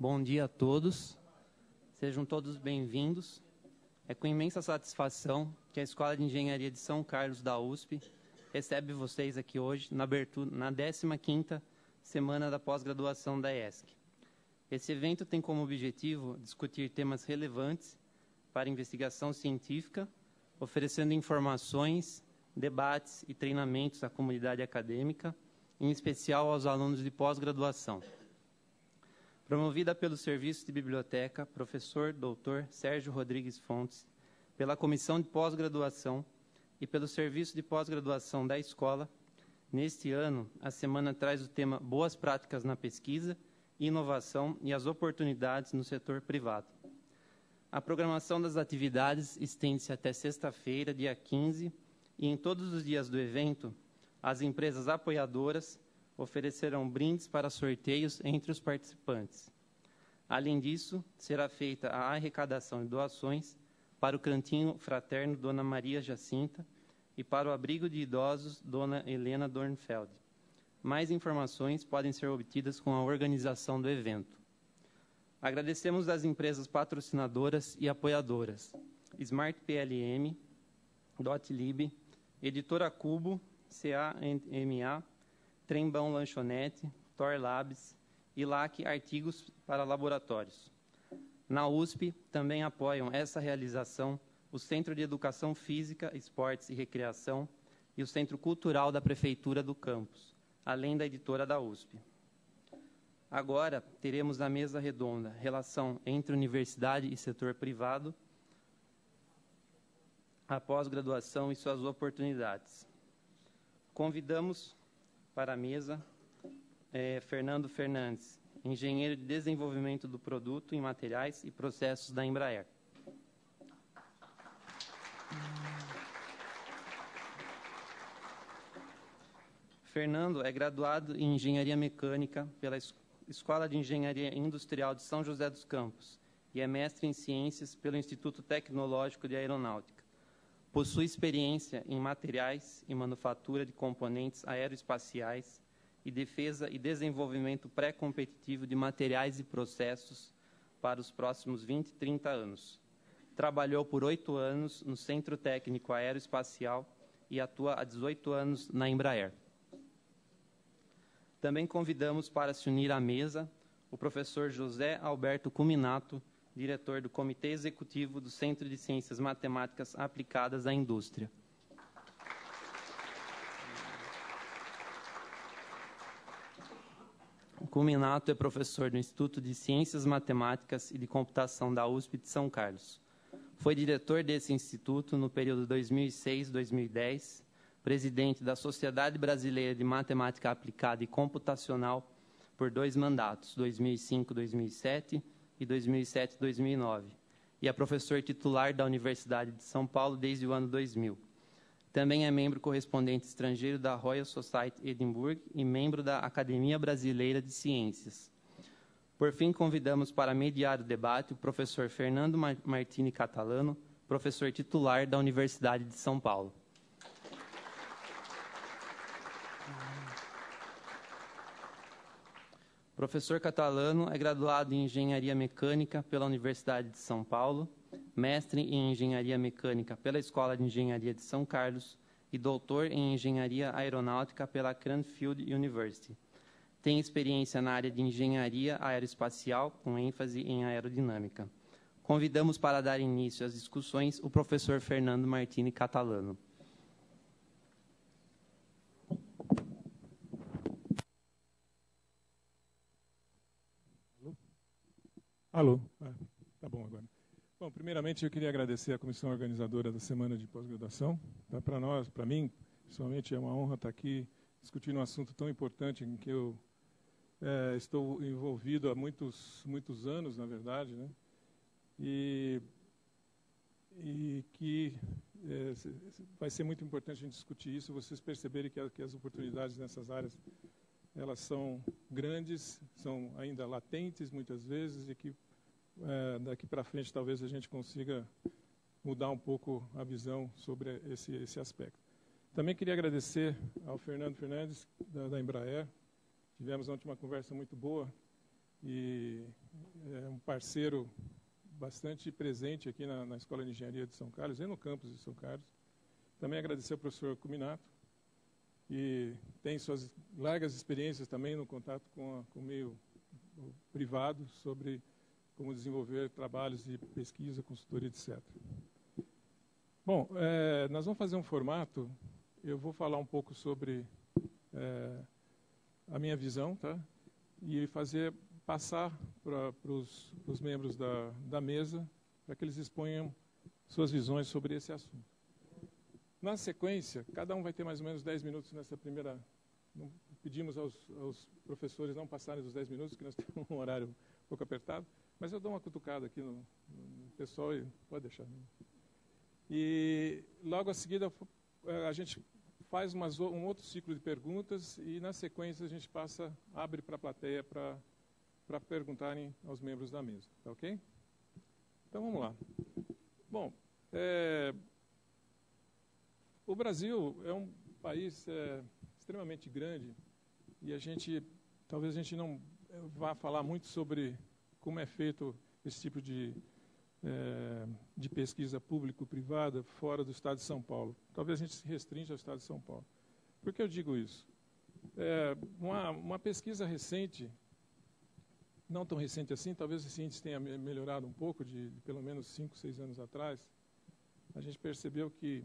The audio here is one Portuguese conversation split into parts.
Bom dia a todos. Sejam todos bem-vindos. É com imensa satisfação que a Escola de Engenharia de São Carlos da USP recebe vocês aqui hoje na abertura, na 15ª Semana da Pós-Graduação da ESC. Esse evento tem como objetivo discutir temas relevantes para a investigação científica, oferecendo informações, debates e treinamentos à comunidade acadêmica, em especial aos alunos de pós-graduação. Promovida pelo Serviço de Biblioteca, professor Dr. Sérgio Rodrigues Fontes, pela Comissão de Pós-Graduação e pelo Serviço de Pós-Graduação da Escola, neste ano, a semana traz o tema Boas Práticas na Pesquisa, Inovação e as Oportunidades no Setor Privado. A programação das atividades estende-se até sexta-feira, dia 15, e em todos os dias do evento, as empresas apoiadoras oferecerão brindes para sorteios entre os participantes. Além disso, será feita a arrecadação de doações para o Cantinho Fraterno Dona Maria Jacinta e para o Abrigo de Idosos Dona Helena Dornfeld. Mais informações podem ser obtidas com a organização do evento. Agradecemos às empresas patrocinadoras e apoiadoras: Smart PLM, Dotlib, Editora Cubo, CAMA, Trembão Lanchonete, Tor Labs e LAC Artigos para Laboratórios. Na USP, também apoiam essa realização o Centro de Educação Física, Esportes e Recreação e o Centro Cultural da Prefeitura do Campus, além da editora da USP. Agora, teremos a mesa redonda, relação entre universidade e setor privado, a pós-graduação e suas oportunidades. Convidamos para a mesa Fernando Fernandes, engenheiro de desenvolvimento do produto em materiais e processos da Embraer. Fernando é graduado em Engenharia Mecânica pela Escola de Engenharia Industrial de São José dos Campos e é mestre em Ciências pelo Instituto Tecnológico de Aeronáutica. Possui experiência em materiais e manufatura de componentes aeroespaciais e defesa e desenvolvimento pré-competitivo de materiais e processos para os próximos 20 e 30 anos. Trabalhou por 8 anos no Centro Técnico Aeroespacial e atua há 18 anos na Embraer. Também convidamos para se unir à mesa o professor José Alberto Cuminato, diretor do Comitê Executivo do Centro de Ciências Matemáticas Aplicadas à Indústria. O Cuminato é professor do Instituto de Ciências Matemáticas e de Computação da USP de São Carlos. Foi diretor desse instituto no período 2006-2010, presidente da Sociedade Brasileira de Matemática Aplicada e Computacional por 2 mandatos, 2005-2007 e 2007-2009, e é professor titular da Universidade de São Paulo desde o ano 2000. Também é membro correspondente estrangeiro da Royal Society Edinburgh e membro da Academia Brasileira de Ciências. Por fim, convidamos para mediar o debate o professor Fernando Martini Catalano, professor titular da Universidade de São Paulo. O professor Catalano é graduado em Engenharia Mecânica pela Universidade de São Paulo, mestre em Engenharia Mecânica pela Escola de Engenharia de São Carlos e doutor em Engenharia Aeronáutica pela Cranfield University. Tem experiência na área de Engenharia Aeroespacial, com ênfase em aerodinâmica. Convidamos para dar início às discussões o professor Fernando Martini Catalano. Alô? Tá bom agora. Bom, primeiramente eu queria agradecer à comissão organizadora da Semana de Pós-Graduação. Para nós, para mim, pessoalmente, é uma honra estar aqui discutindo um assunto tão importante em que eu estou envolvido há muitos anos, na verdade, né? E que vai ser muito importante a gente discutir isso, vocês perceberem que as oportunidades nessas áreas elas são grandes, são ainda latentes muitas vezes e que daqui para frente talvez a gente consiga mudar um pouco a visão sobre esse aspecto. Também queria agradecer ao Fernando Fernandes, da Embraer. Tivemos ontem uma conversa muito boa e é um parceiro bastante presente aqui na Escola de Engenharia de São Carlos e no campus de São Carlos. Também agradecer ao professor Cuminato, que tem suas largas experiências também no contato com o meio privado sobre como desenvolver trabalhos de pesquisa, consultoria, etc. Bom, nós vamos fazer um formato, eu vou falar um pouco sobre a minha visão, tá? E passar para os membros da mesa, para que eles exponham suas visões sobre esse assunto. Na sequência, cada um vai ter mais ou menos 10 minutos nessa primeira... Pedimos aos professores não passarem dos 10 minutos, que nós temos um horário um pouco apertado, mas eu dou uma cutucada aqui no pessoal e pode deixar. E logo a seguida a gente faz um outro ciclo de perguntas e na sequência a gente abre para a plateia para perguntarem aos membros da mesa, tá ok? Então vamos lá. Bom, o Brasil é um país extremamente grande e talvez a gente não vá falar muito sobre como é feito esse tipo de pesquisa público-privada fora do estado de São Paulo. Talvez a gente se restrinja ao estado de São Paulo. Por que eu digo isso? Uma pesquisa recente, não tão recente assim, talvez esse índice tenha melhorado um pouco, de pelo menos 5, 6 anos atrás, a gente percebeu que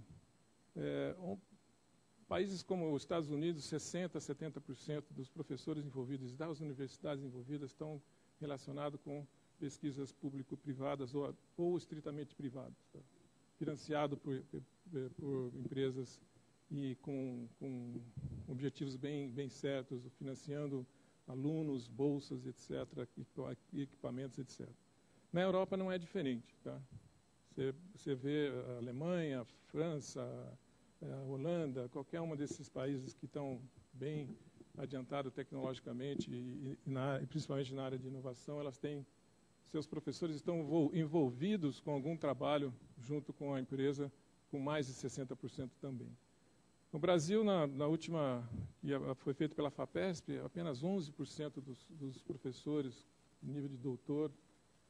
países como os Estados Unidos, 60%, 70% dos professores envolvidos, das universidades envolvidas, estão relacionados com pesquisas público-privadas ou estritamente privadas, tá? Financiado por empresas e com objetivos bem certos, financiando alunos, bolsas, etc., equipamentos, etc. Na Europa não é diferente, tá? Você vê a Alemanha, a França, a Holanda, qualquer um desses países que estão bem adiantados tecnologicamente e principalmente na área de inovação, seus professores estão envolvidos com algum trabalho junto com a empresa, com mais de 60% também. No Brasil, na última, que foi feita pela FAPESP, apenas 11% dos professores de nível de doutor,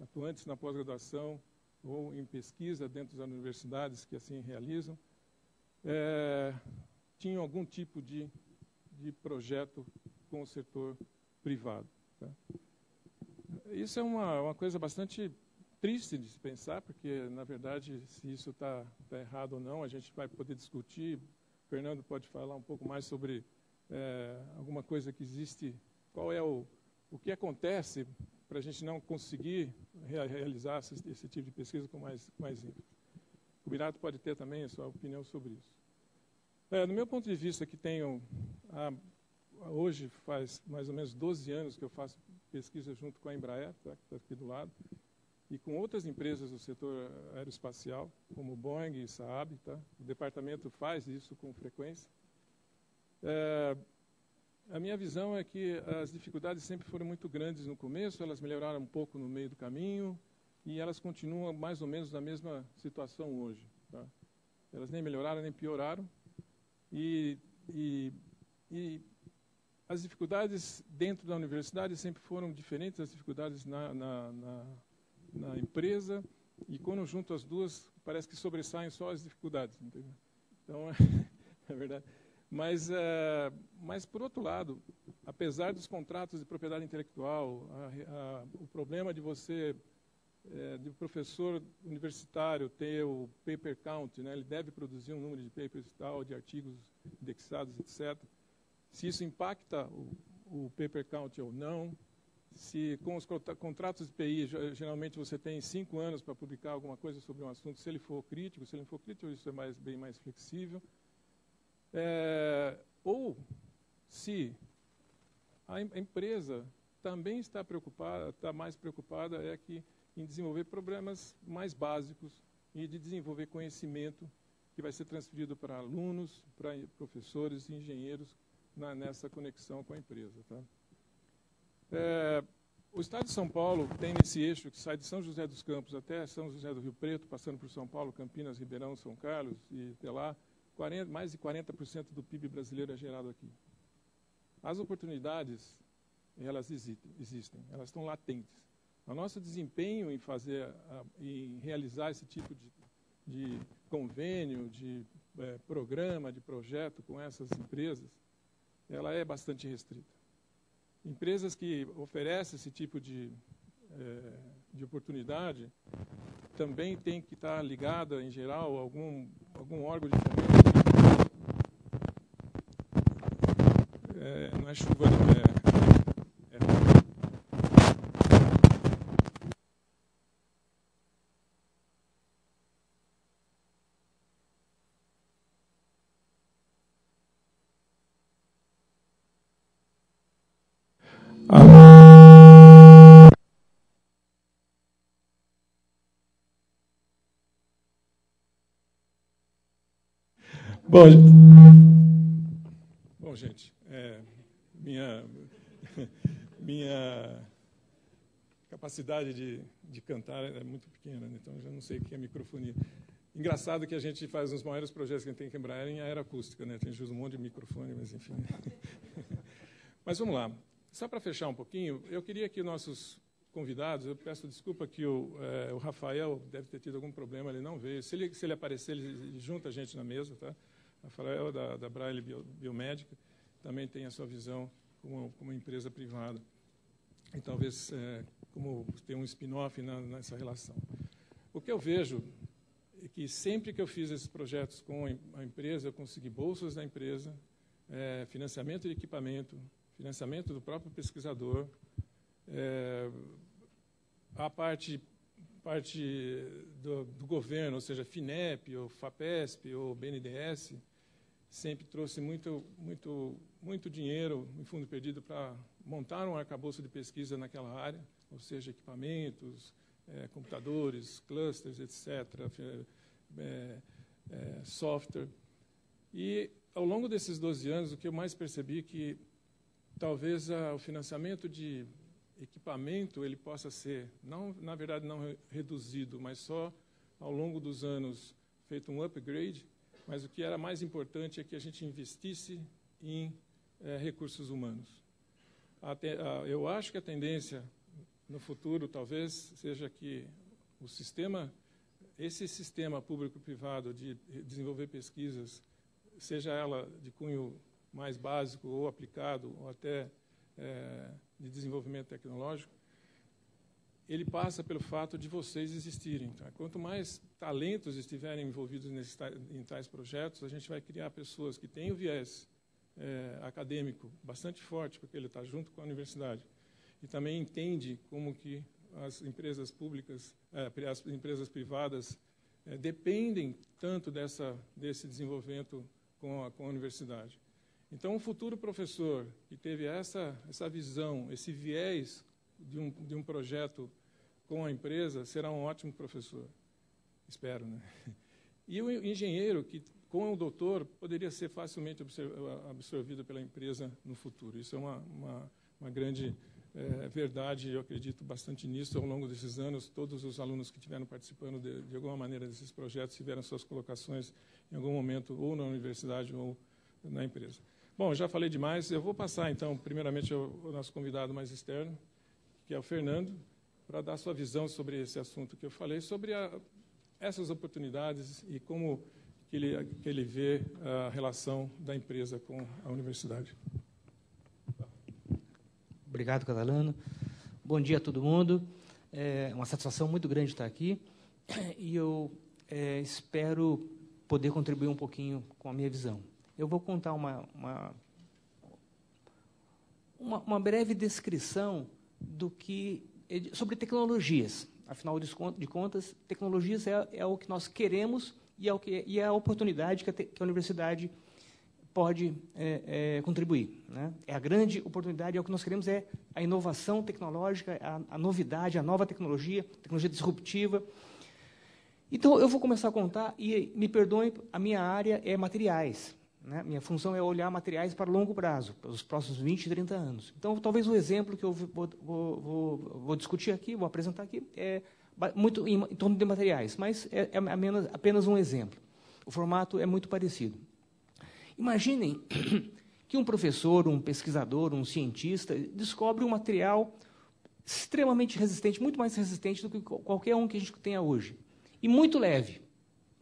atuantes na pós-graduação ou em pesquisa dentro das universidades que assim realizam, tinham algum tipo de projeto com o setor privado. Tá? Isso é uma coisa bastante triste de se pensar, porque, na verdade, se isso está errado ou não, a gente vai poder discutir. O Fernando pode falar um pouco mais sobre alguma coisa que existe, qual é o que acontece para a gente não conseguir realizar esse tipo de pesquisa com mais ênfase. O Birato pode ter também a sua opinião sobre isso. Do meu ponto de vista, que tenho, hoje faz mais ou menos 12 anos que eu faço pesquisa junto com a Embraer, tá, que está aqui do lado, e com outras empresas do setor aeroespacial, como Boeing e Saab. Tá? O departamento faz isso com frequência. A minha visão é que as dificuldades sempre foram muito grandes no começo, elas melhoraram um pouco no meio do caminho, e elas continuam mais ou menos na mesma situação hoje. Tá? Elas nem melhoraram nem pioraram. E as dificuldades dentro da universidade sempre foram diferentes das dificuldades na empresa, e quando junto as duas, parece que sobressaem só as dificuldades. Entendeu? Então, é verdade. Mas, por outro lado, apesar dos contratos de propriedade intelectual, o problema de de professor universitário ter o paper count, né, ele deve produzir um número de papers e tal, de artigos indexados, etc. Se isso impacta o paper count ou não, se com os contratos de PI, geralmente você tem 5 anos para publicar alguma coisa sobre um assunto, se ele for crítico, se ele não for crítico, isso é bem mais flexível. Ou se a empresa também está mais preocupada em desenvolver problemas mais básicos e de desenvolver conhecimento que vai ser transferido para alunos, para professores e engenheiros nessa conexão com a empresa. Tá? O Estado de São Paulo tem nesse eixo que sai de São José dos Campos até São José do Rio Preto, passando por São Paulo, Campinas, Ribeirão, São Carlos e até lá, mais de 40% do PIB brasileiro é gerado aqui. As oportunidades elas existem, elas estão latentes. O nosso desempenho em realizar esse tipo de convênio, de programa, de projeto com essas empresas, ela é bastante restrita. Empresas que oferecem esse tipo de oportunidade também tem que estar ligada, em geral, a algum órgão de fomento. Não é chuva, não é. Bom, gente, minha capacidade de cantar é muito pequena, né? Então eu já não sei o que é microfonia. Engraçado que a gente faz uns maiores projetos que a gente tem que lembrar em aeroacústica, né? A gente usa um monte de microfone, mas enfim. Mas vamos lá. Só para fechar um pouquinho, eu queria que nossos convidados, eu peço desculpa que o Rafael deve ter tido algum problema, ele não veio. Se ele aparecer, ele junta a gente na mesa, tá? Rafael, da Braille Biomédica, também tem a sua visão como empresa privada. E talvez como ter um spin-off nessa relação. O que eu vejo é que sempre que eu fiz esses projetos com a empresa, eu consegui bolsas da empresa, financiamento de equipamento, financiamento do próprio pesquisador, a parte do governo, ou seja, FINEP, ou FAPESP, ou BNDES, sempre trouxe muito dinheiro em fundo perdido para montar um arcabouço de pesquisa naquela área, ou seja, equipamentos, computadores, clusters, etc., software. E, ao longo desses 12 anos, o que eu mais percebi é que talvez o financiamento de equipamento ele possa ser, na verdade, não reduzido, mas só ao longo dos anos feito um upgrade, mas o que era mais importante é que a gente investisse em recursos humanos. Eu acho que a tendência no futuro talvez seja que esse sistema público-privado de desenvolver pesquisas, seja ela de cunho mais básico ou aplicado, ou até de desenvolvimento tecnológico, ele passa pelo fato de vocês existirem. Tá? Quanto mais talentos estiverem envolvidos em tais projetos, a gente vai criar pessoas que têm o viés acadêmico bastante forte, porque ele está junto com a universidade, e também entende como que as empresas públicas, as empresas privadas dependem tanto desse desenvolvimento com a universidade. Então, um futuro professor que teve essa visão, esse viés de um projeto com a empresa, será um ótimo professor. Espero, né? E o engenheiro, que com o doutor, poderia ser facilmente absorvido pela empresa no futuro. Isso é uma grande verdade, eu acredito bastante nisso. Ao longo desses anos, todos os alunos que estiveram participando de alguma maneira desses projetos tiveram suas colocações em algum momento, ou na universidade ou na empresa. Bom, já falei demais. Eu vou passar, então, primeiramente, ao nosso convidado mais externo, que é o Fernando, para dar sua visão sobre esse assunto que eu falei, sobre essas oportunidades e como que ele vê a relação da empresa com a universidade. Obrigado, Catalano. Bom dia a todo mundo. É uma satisfação muito grande estar aqui e eu espero poder contribuir um pouquinho com a minha visão. Eu vou contar uma breve descrição sobre tecnologias. Afinal de contas, tecnologias é o que nós queremos e é a oportunidade que a universidade pode contribuir, né? É a grande oportunidade, é o que nós queremos, é a inovação tecnológica, a novidade, a nova tecnologia disruptiva. Então, eu vou começar a contar, e me perdoem, a minha área é materiais, né? Minha função é olhar materiais para longo prazo, pelos próximos 20, 30 anos. Então, talvez o exemplo que eu vou discutir aqui, vou apresentar aqui, é muito em torno de materiais, mas é apenas um exemplo. O formato é muito parecido. Imaginem que um professor, um pesquisador, um cientista descobre um material extremamente resistente, muito mais resistente do que qualquer um que a gente tenha hoje, e muito leve,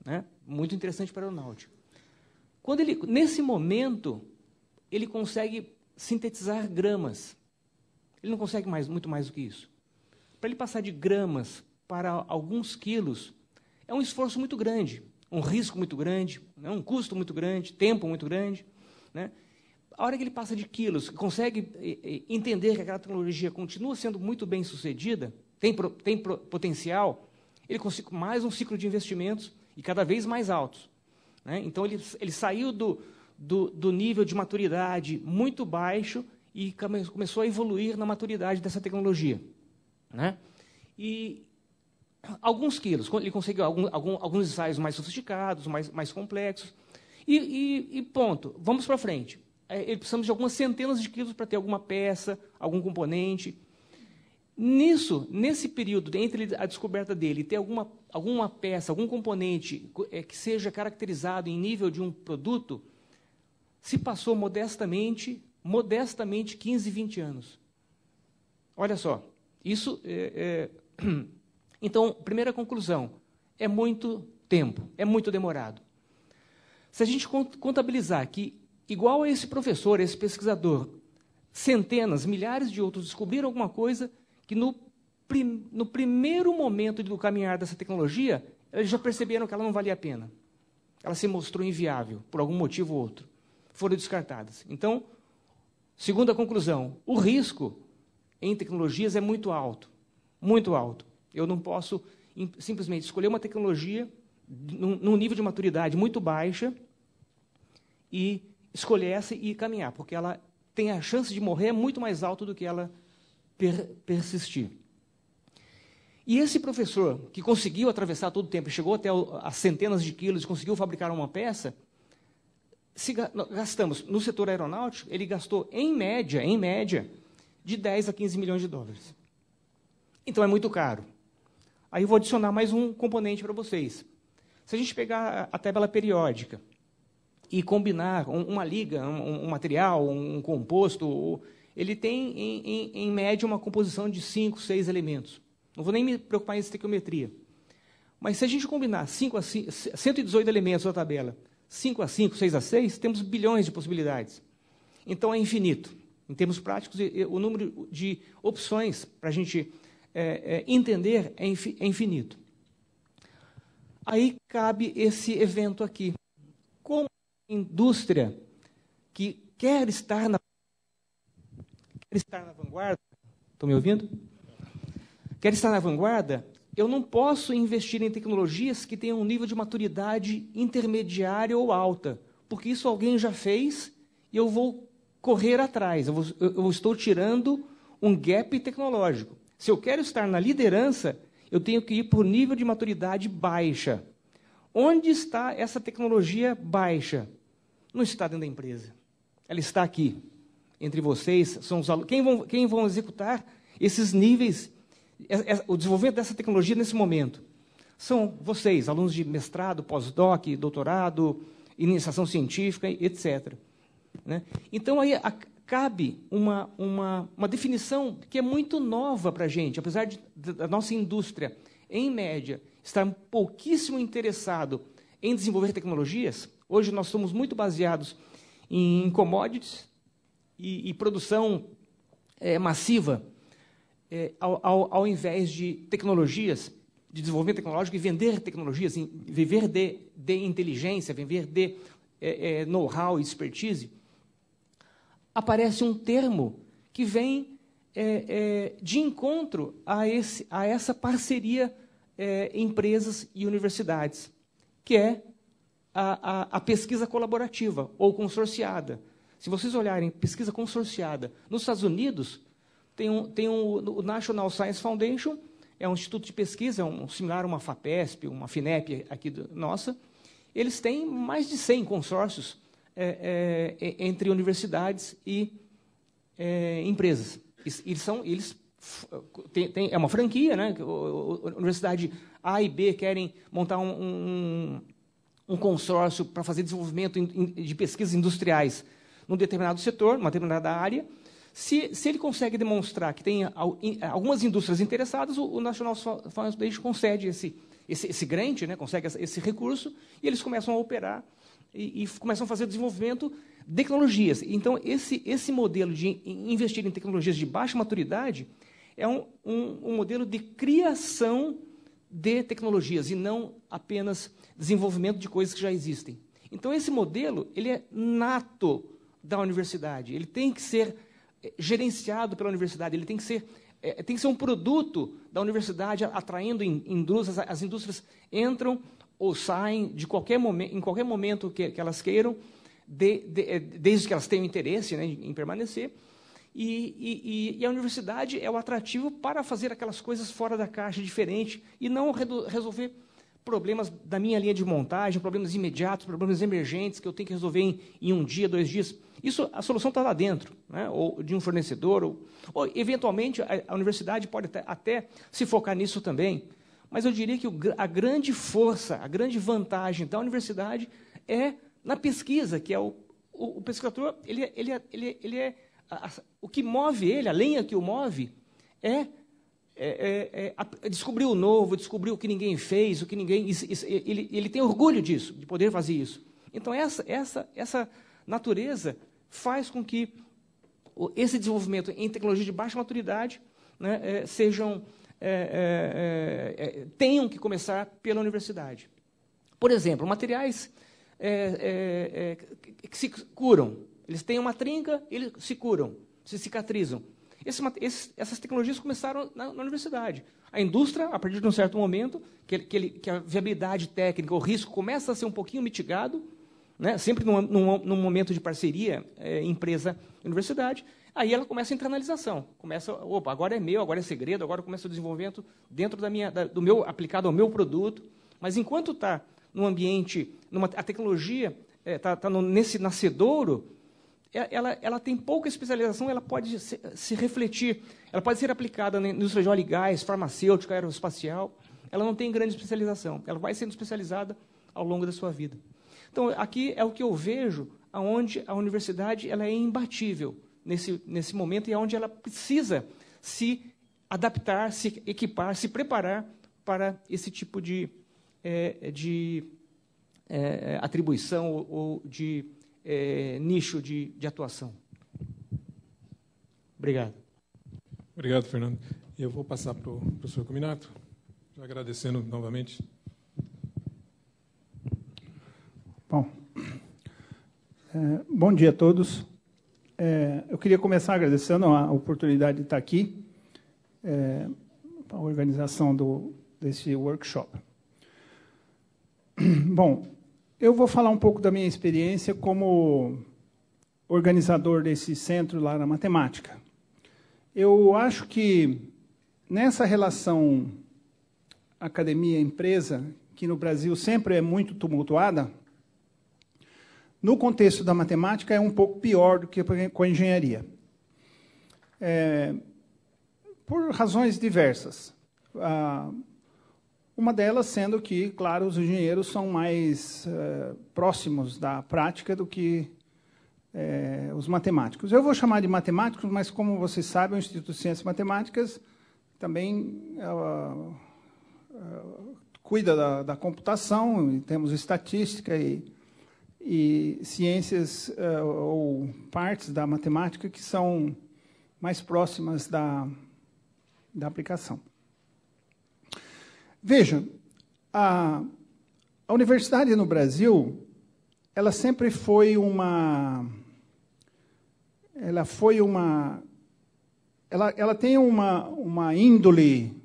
né? Muito interessante para a aeronáutica. Nesse momento, ele consegue sintetizar gramas. Ele não consegue muito mais do que isso. Para ele passar de gramas para alguns quilos, é um esforço muito grande, um risco muito grande, né? Um custo muito grande, tempo muito grande, né? A hora que ele passa de quilos, consegue entender que aquela tecnologia continua sendo muito bem sucedida, tem potencial, ele consegue mais um ciclo de investimentos e cada vez mais altos, né? Então, ele saiu do nível de maturidade muito baixo e começou a evoluir na maturidade dessa tecnologia, né? E alguns quilos, ele conseguiu alguns ensaios mais sofisticados, mais complexos, e ponto, vamos para frente. Precisamos de algumas centenas de quilos para ter alguma peça, algum componente. Nesse período, entre a descoberta dele e ter alguma peça, algum componente que seja caracterizado em nível de um produto, se passou modestamente 15, 20 anos. Olha só, isso Então, primeira conclusão, é muito tempo, é muito demorado. Se a gente contabilizar que, igual a esse professor, esse pesquisador, centenas, milhares de outros descobriram alguma coisa que no primeiro momento do caminhar dessa tecnologia, eles já perceberam que ela não valia a pena. Ela se mostrou inviável, por algum motivo ou outro. Foram descartadas. Então, segunda conclusão, o risco em tecnologias é muito alto. Muito alto. Eu não posso simplesmente escolher uma tecnologia num nível de maturidade muito baixa e escolher essa e caminhar, porque ela tem a chance de morrer muito mais alto do que ela persistir. E esse professor, que conseguiu atravessar todo o tempo, chegou até as centenas de quilos, conseguiu fabricar uma peça, gastamos, no setor aeronáutico, ele gastou, em média, de 10 a 15 milhões de dólares. Então, é muito caro. Aí eu vou adicionar mais um componente para vocês. Se a gente pegar a tabela periódica e combinar uma liga, um material, um composto, ele tem, em média, uma composição de 5, 6 elementos. Não vou nem me preocupar em estequiometria. Mas se a gente combinar 118 elementos da tabela, 5 a 5, 6 a 6, temos bilhões de possibilidades. Então, é infinito. Em termos práticos, o número de opções para a gente entender é infinito. Aí cabe esse evento aqui. Como a indústria que quer estar na vanguarda, estão me ouvindo? Quer estar na vanguarda, eu não posso investir em tecnologias que tenham um nível de maturidade intermediária ou alta, porque isso alguém já fez e eu vou correr atrás, eu estou tirando um gap tecnológico. Se eu quero estar na liderança, eu tenho que ir por nível de maturidade baixa. Onde está essa tecnologia baixa? Não está dentro da empresa. Ela está aqui, entre vocês, são os alunos. Quem vão executar esses níveis, o desenvolvimento dessa tecnologia nesse momento? São vocês, alunos de mestrado, pós-doc, doutorado, iniciação científica, etc. Né? Então, aí cabe uma definição que é muito nova para a gente, apesar da nossa indústria, em média, estar pouquíssimo interessado em desenvolver tecnologias. Hoje nós somos muito baseados em commodities e produção massiva, ao invés de tecnologias, de desenvolvimento tecnológico e vender tecnologias, viver de inteligência, viver de know-how e expertise. Aparece um termo que vem de encontro a essa parceria empresas e universidades, que é a pesquisa colaborativa ou consorciada. Se vocês olharem pesquisa consorciada nos Estados Unidos, tem o National Science Foundation, é um instituto de pesquisa, similar a uma FAPESP, uma FINEP aqui nossa. Eles têm mais de 100 consórcios entre universidades e empresas. É uma franquia, né? A universidade A e B querem montar um consórcio para fazer desenvolvimento de pesquisas industriais num determinado setor, numa determinada área. Se ele consegue demonstrar que tem algumas indústrias interessadas, o National Science Foundation concede esse grant, né, consegue esse recurso, e eles começam a operar e começam a fazer desenvolvimento de tecnologias. Então, esse modelo de investir em tecnologias de baixa maturidade é um modelo de criação de tecnologias, e não apenas desenvolvimento de coisas que já existem. Então, esse modelo ele é nato da universidade, ele tem que ser gerenciado pela universidade, ele tem que ser um produto da universidade, atraindo indústrias. As indústrias entram ou saem em qualquer momento que elas queiram, desde que elas tenham interesse, né, em permanecer. E a universidade é o atrativo para fazer aquelas coisas fora da caixa, diferente, e não resolver problemas da minha linha de montagem, problemas imediatos, problemas emergentes que eu tenho que resolver em 1 dia, 2 dias. A solução está lá dentro, né? Ou de um fornecedor, ou eventualmente, a universidade pode até se focar nisso também. Mas eu diria que a grande força, a grande vantagem da universidade é na pesquisa, que é o pesquisador, o que move ele, a lenha que o move, é descobrir o novo, descobrir o que ninguém fez, o que ninguém... Ele tem orgulho disso, de poder fazer isso. Então, essa natureza faz com que esse desenvolvimento em tecnologia de baixa maturidade, né, tenham que começar pela universidade. Por exemplo, materiais que se curam. Eles têm uma trinca, eles se curam, se cicatrizam. Essas tecnologias começaram na universidade. A indústria, a partir de um certo momento, que a viabilidade técnica, o risco começa a ser um pouquinho mitigado, né, sempre num momento de parceria empresa-universidade, aí ela começa a internalização. Agora é meu, agora é segredo, agora começa o desenvolvimento dentro do meu, aplicado ao meu produto. Mas enquanto está num ambiente, a tecnologia está nesse nascedouro, ela tem pouca especialização, ela pode se refletir, ela pode ser aplicada na indústria de óleo e gás, farmacêutica, aeroespacial. Ela não tem grande especialização, ela vai sendo especializada ao longo da sua vida. Então, aqui é o que eu vejo, onde a universidade ela é imbatível nesse momento, e onde ela precisa se adaptar, se equipar, se preparar para esse tipo de atribuição ou de nicho de atuação. Obrigado. Obrigado, Fernando. Eu vou passar para o professor Cominato, já agradecendo novamente. Bom, bom dia a todos. Eu queria começar agradecendo a oportunidade de estar aqui, a organização desse workshop. Bom, eu vou falar um pouco da minha experiência como organizador desse centro lá na matemática. Eu acho que nessa relação academia-empresa, que no Brasil sempre é muito tumultuada, no contexto da matemática é um pouco pior do que com a engenharia. Por razões diversas. Uma delas sendo que, claro, os engenheiros são mais próximos da prática do que os matemáticos. Eu vou chamar de matemáticos, mas, como vocês sabem, o Instituto de Ciências Matemáticas também cuida da computação, temos estatística e ciências ou partes da matemática que são mais próximas da aplicação. Veja, a universidade no Brasil, ela sempre foi ela tem uma índole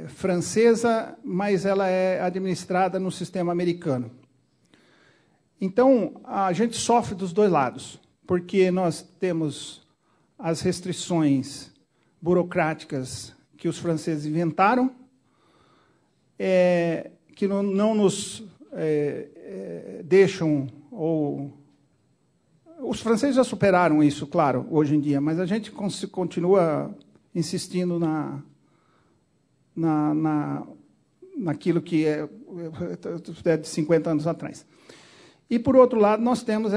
francesa, mas ela é administrada no sistema americano. Então, a gente sofre dos dois lados, porque nós temos as restrições burocráticas que os franceses inventaram, que não nos deixam, ou... Os franceses já superaram isso, claro, hoje em dia, mas a gente continua insistindo naquilo que é de 50 anos atrás. E, por outro lado, nós temos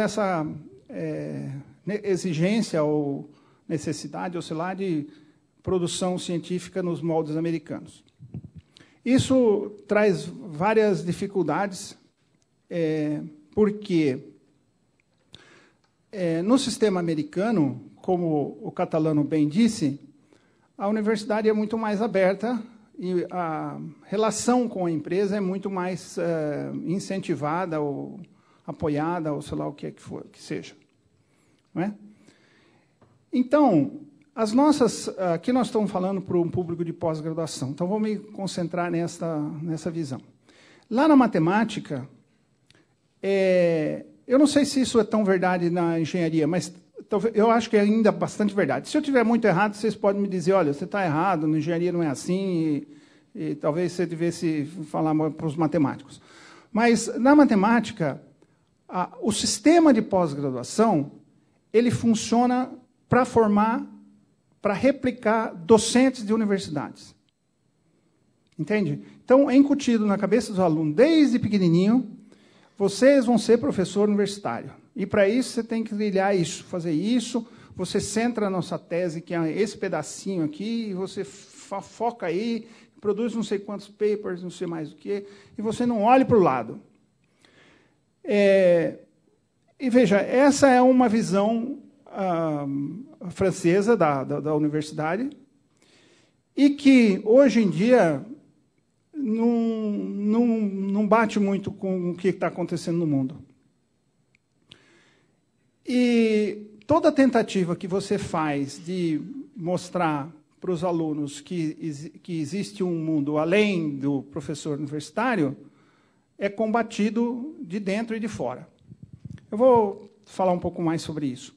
exigência ou necessidade, ou sei lá, de produção científica nos moldes americanos. Isso traz várias dificuldades, porque no sistema americano, como o Catalano bem disse, a universidade é muito mais aberta e a relação com a empresa é muito mais incentivada ou apoiada, ou sei lá o que é que seja. Não é? Então, aqui nós estamos falando para um público de pós-graduação, então vou me concentrar nessa visão. Lá na matemática, eu não sei se isso é tão verdade na engenharia, mas eu acho que é ainda bastante verdade. Se eu estiver muito errado, vocês podem me dizer, olha, você está errado, na engenharia não é assim, e talvez você devesse falar para os matemáticos. Mas, na matemática, o sistema de pós-graduação, ele funciona para replicar docentes de universidades. Entende? Então, é incutido na cabeça dos alunos, desde pequenininho, vocês vão ser professor universitário. E, para isso, você tem que trilhar isso, fazer isso. Você centra na nossa tese, que é esse pedacinho aqui, e você foca aí, produz não sei quantos papers, não sei mais o quê, e você não olhe para o lado. E, veja, essa é uma visão francesa da universidade, e que, hoje em dia, não bate muito com o que está acontecendo no mundo. E toda tentativa que você faz de mostrar para os alunos que existe um mundo além do professor universitário é combatido de dentro e de fora. Eu vou falar um pouco mais sobre isso.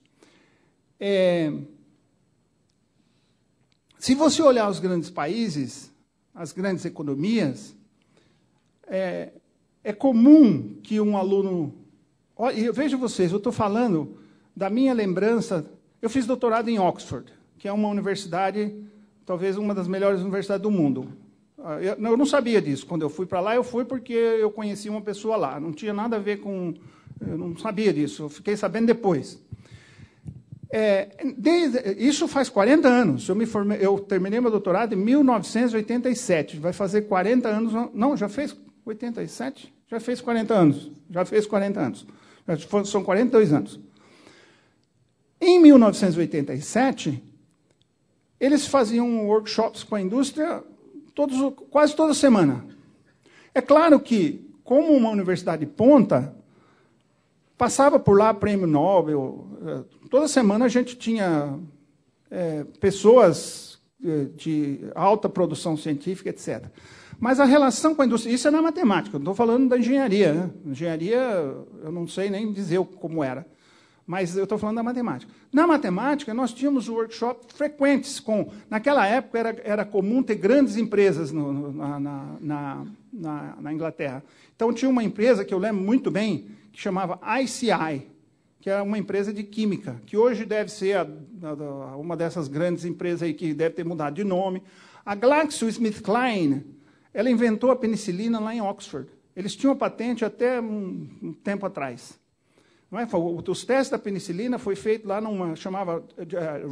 Se você olhar os grandes países, as grandes economias, é comum que um aluno... E veja vocês, eu estou falando da minha lembrança... Eu fiz doutorado em Oxford, que é uma universidade, talvez uma das melhores universidades do mundo. Eu não sabia disso. Quando eu fui para lá, eu fui porque eu conheci uma pessoa lá. Não tinha nada a ver com... Eu não sabia disso, eu fiquei sabendo depois. Isso faz 40 anos. Eu terminei meu doutorado em 1987. Vai fazer 40 anos... Não, já fez 87? Já fez 40 anos. Já fez 40 anos. São 42 anos. Em 1987, eles faziam workshops com a indústria quase toda semana. É claro que, como uma universidade ponta, passava por lá prêmio Nobel. Toda semana a gente tinha pessoas de alta produção científica, etc. Mas a relação com a indústria... Isso é na matemática, eu não estou falando da engenharia. Né? Engenharia, eu não sei nem dizer como era. Mas eu estou falando da matemática. Na matemática, nós tínhamos workshops frequentes. Naquela época, era comum ter grandes empresas na Inglaterra. Então, tinha uma empresa que eu lembro muito bem, que chamava ICI, que era uma empresa de química, que hoje deve ser uma dessas grandes empresas aí que deve ter mudado de nome. A GlaxoSmithKline, ela inventou a penicilina lá em Oxford. Eles tinham a patente até um tempo atrás. Não é? Os testes da penicilina foi feito lá numa chamava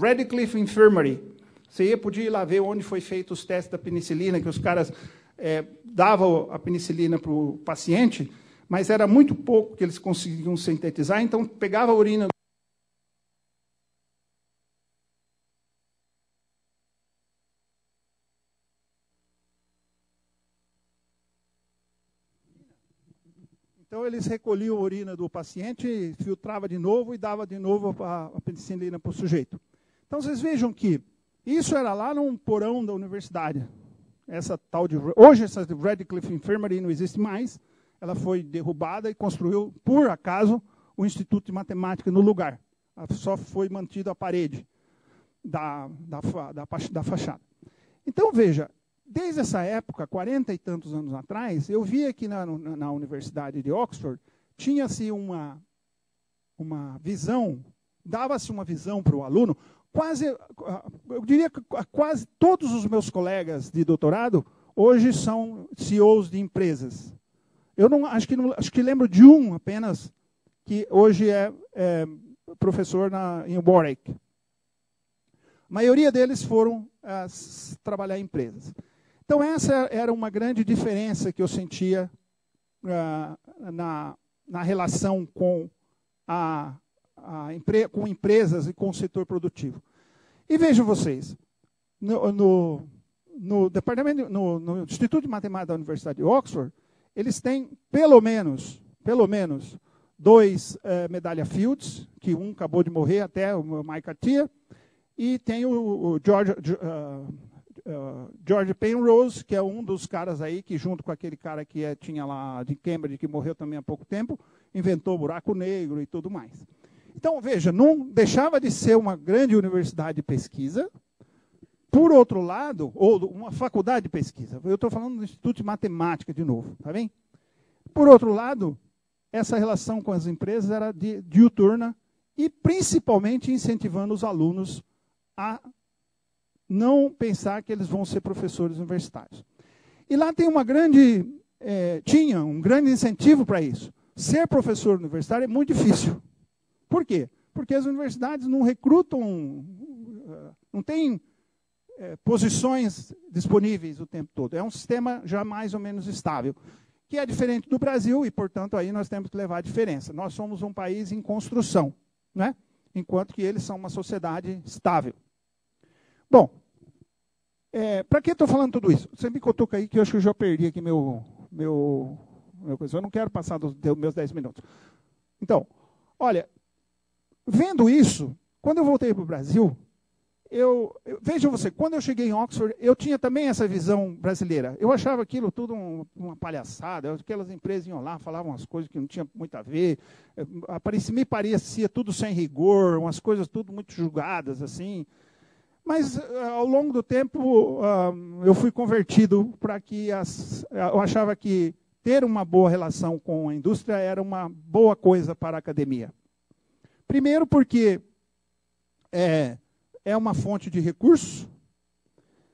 Radcliffe Infirmary. Você podia ir lá ver onde foi feito os testes da penicilina, que os caras davam a penicilina para o paciente, mas era muito pouco que eles conseguiam sintetizar, então pegava a urina. Então, eles recolhiam a urina do paciente, filtrava de novo e dava de novo a penicilina para o sujeito. Então, vocês vejam que isso era lá num porão da universidade. Hoje, essa Radcliffe Infirmary não existe mais. Ela foi derrubada e construiu, por acaso, o Instituto de Matemática no lugar. Só foi mantida a parede da fachada. Então, veja, desde essa época, 40 e tantos anos atrás, eu via que na Universidade de Oxford tinha-se uma visão, dava-se uma visão para o aluno, eu diria que quase todos os meus colegas de doutorado hoje são CEOs de empresas. Eu acho que lembro de um apenas, que hoje professor em Warwick. A maioria deles foram trabalhar em empresas. Então, essa era uma grande diferença que eu sentia na relação com com empresas e com o setor produtivo. E vejam vocês, no Instituto de Matemática da Universidade de Oxford, eles têm pelo menos 2 medalha Fields, que um acabou de morrer, até o Mike Attia, e tem o George Penrose, que é um dos caras aí que, junto com aquele cara que tinha lá de Cambridge, que morreu também há pouco tempo, inventou o buraco negro e tudo mais. Então, veja, não deixava de ser uma grande universidade de pesquisa, por outro lado, ou uma faculdade de pesquisa. Eu estou falando do Instituto de Matemática de novo, tá bem? Por outro lado, essa relação com as empresas era diuturna e principalmente incentivando os alunos a não pensar que eles vão ser professores universitários. E lá tem tinha um grande incentivo para isso. Ser professor universitário é muito difícil. Por quê? Porque as universidades não recrutam, não tem posições disponíveis o tempo todo. É um sistema já mais ou menos estável, que é diferente do Brasil e, portanto, aí nós temos que levar a diferença. Nós somos um país em construção, né? Enquanto que eles são uma sociedade estável. Bom, para que estou falando tudo isso? Você me cutuca aí que eu acho que eu já perdi aqui meu coisa. Eu não quero passar dos meus 10 minutos. Então, olha, vendo isso, quando eu voltei para o Brasil, veja você, quando eu cheguei em Oxford, eu tinha também essa visão brasileira. Eu achava aquilo tudo uma palhaçada, aquelas empresas iam lá, falavam umas coisas que não tinham muito a ver, me parecia tudo sem rigor, umas coisas tudo muito julgadas, assim. Mas, ao longo do tempo, eu fui convertido para que eu achava que ter uma boa relação com a indústria era uma boa coisa para a academia. Primeiro porque é uma fonte de recursos.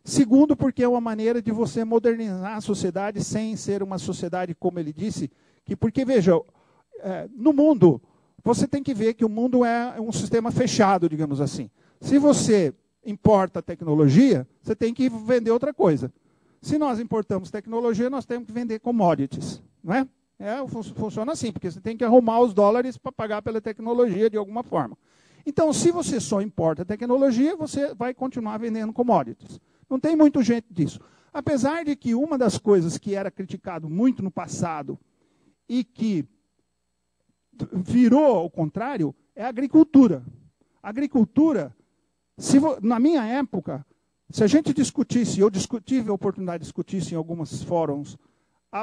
Segundo, porque é uma maneira de você modernizar a sociedade sem ser uma sociedade, como ele disse, porque, veja, no mundo, você tem que ver que o mundo é um sistema fechado, digamos assim. Se você importa tecnologia, você tem que vender outra coisa. Se nós importamos tecnologia, nós temos que vender commodities, não é? Funciona assim, porque você tem que arrumar os dólares para pagar pela tecnologia de alguma forma. Então, se você só importa tecnologia, você vai continuar vendendo commodities. Não tem muito jeito disso. Apesar de que uma das coisas que era criticado muito no passado e que virou ao contrário é a agricultura. A agricultura, na minha época, se a gente discutisse, eu tive a oportunidade de discutir isso em alguns fóruns,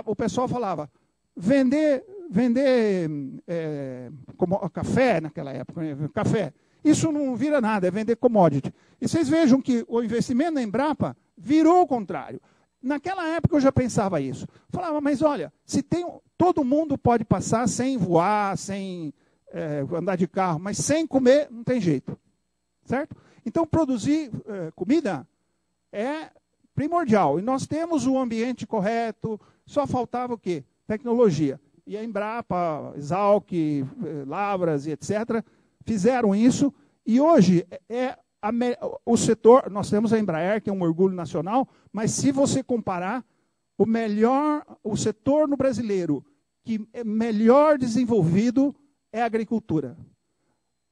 o pessoal falava, vender como café naquela época, café, isso não vira nada, é vender commodity. E vocês vejam que o investimento na Embrapa virou o contrário. Naquela época eu já pensava isso. Falava, mas olha, todo mundo pode passar sem voar, sem andar de carro, mas sem comer não tem jeito. Certo? Então, produzir comida é primordial. E nós temos o ambiente correto, só faltava o quê? Tecnologia. E a Embrapa, Exalc, Lavras e etc., fizeram isso. E hoje o setor, nós temos a Embraer, que é um orgulho nacional, mas se você comparar, o setor no brasileiro que é melhor desenvolvido é a agricultura.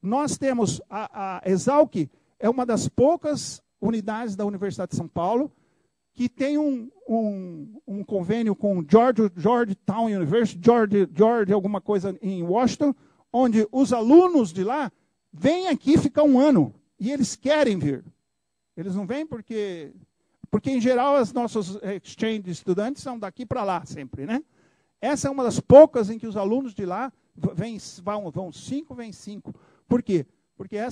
Nós temos, a Exalc é uma das poucas unidades da Universidade de São Paulo que tem um convênio com Georgetown University, George alguma coisa em Washington, onde os alunos de lá vêm aqui ficar 1 ano. E eles querem vir. Eles não vêm porque em geral, os nossos exchange de estudantes são daqui para lá sempre, né? Essa é uma das poucas em que os alunos de lá vão 5, vêm 5. Por quê? Porque a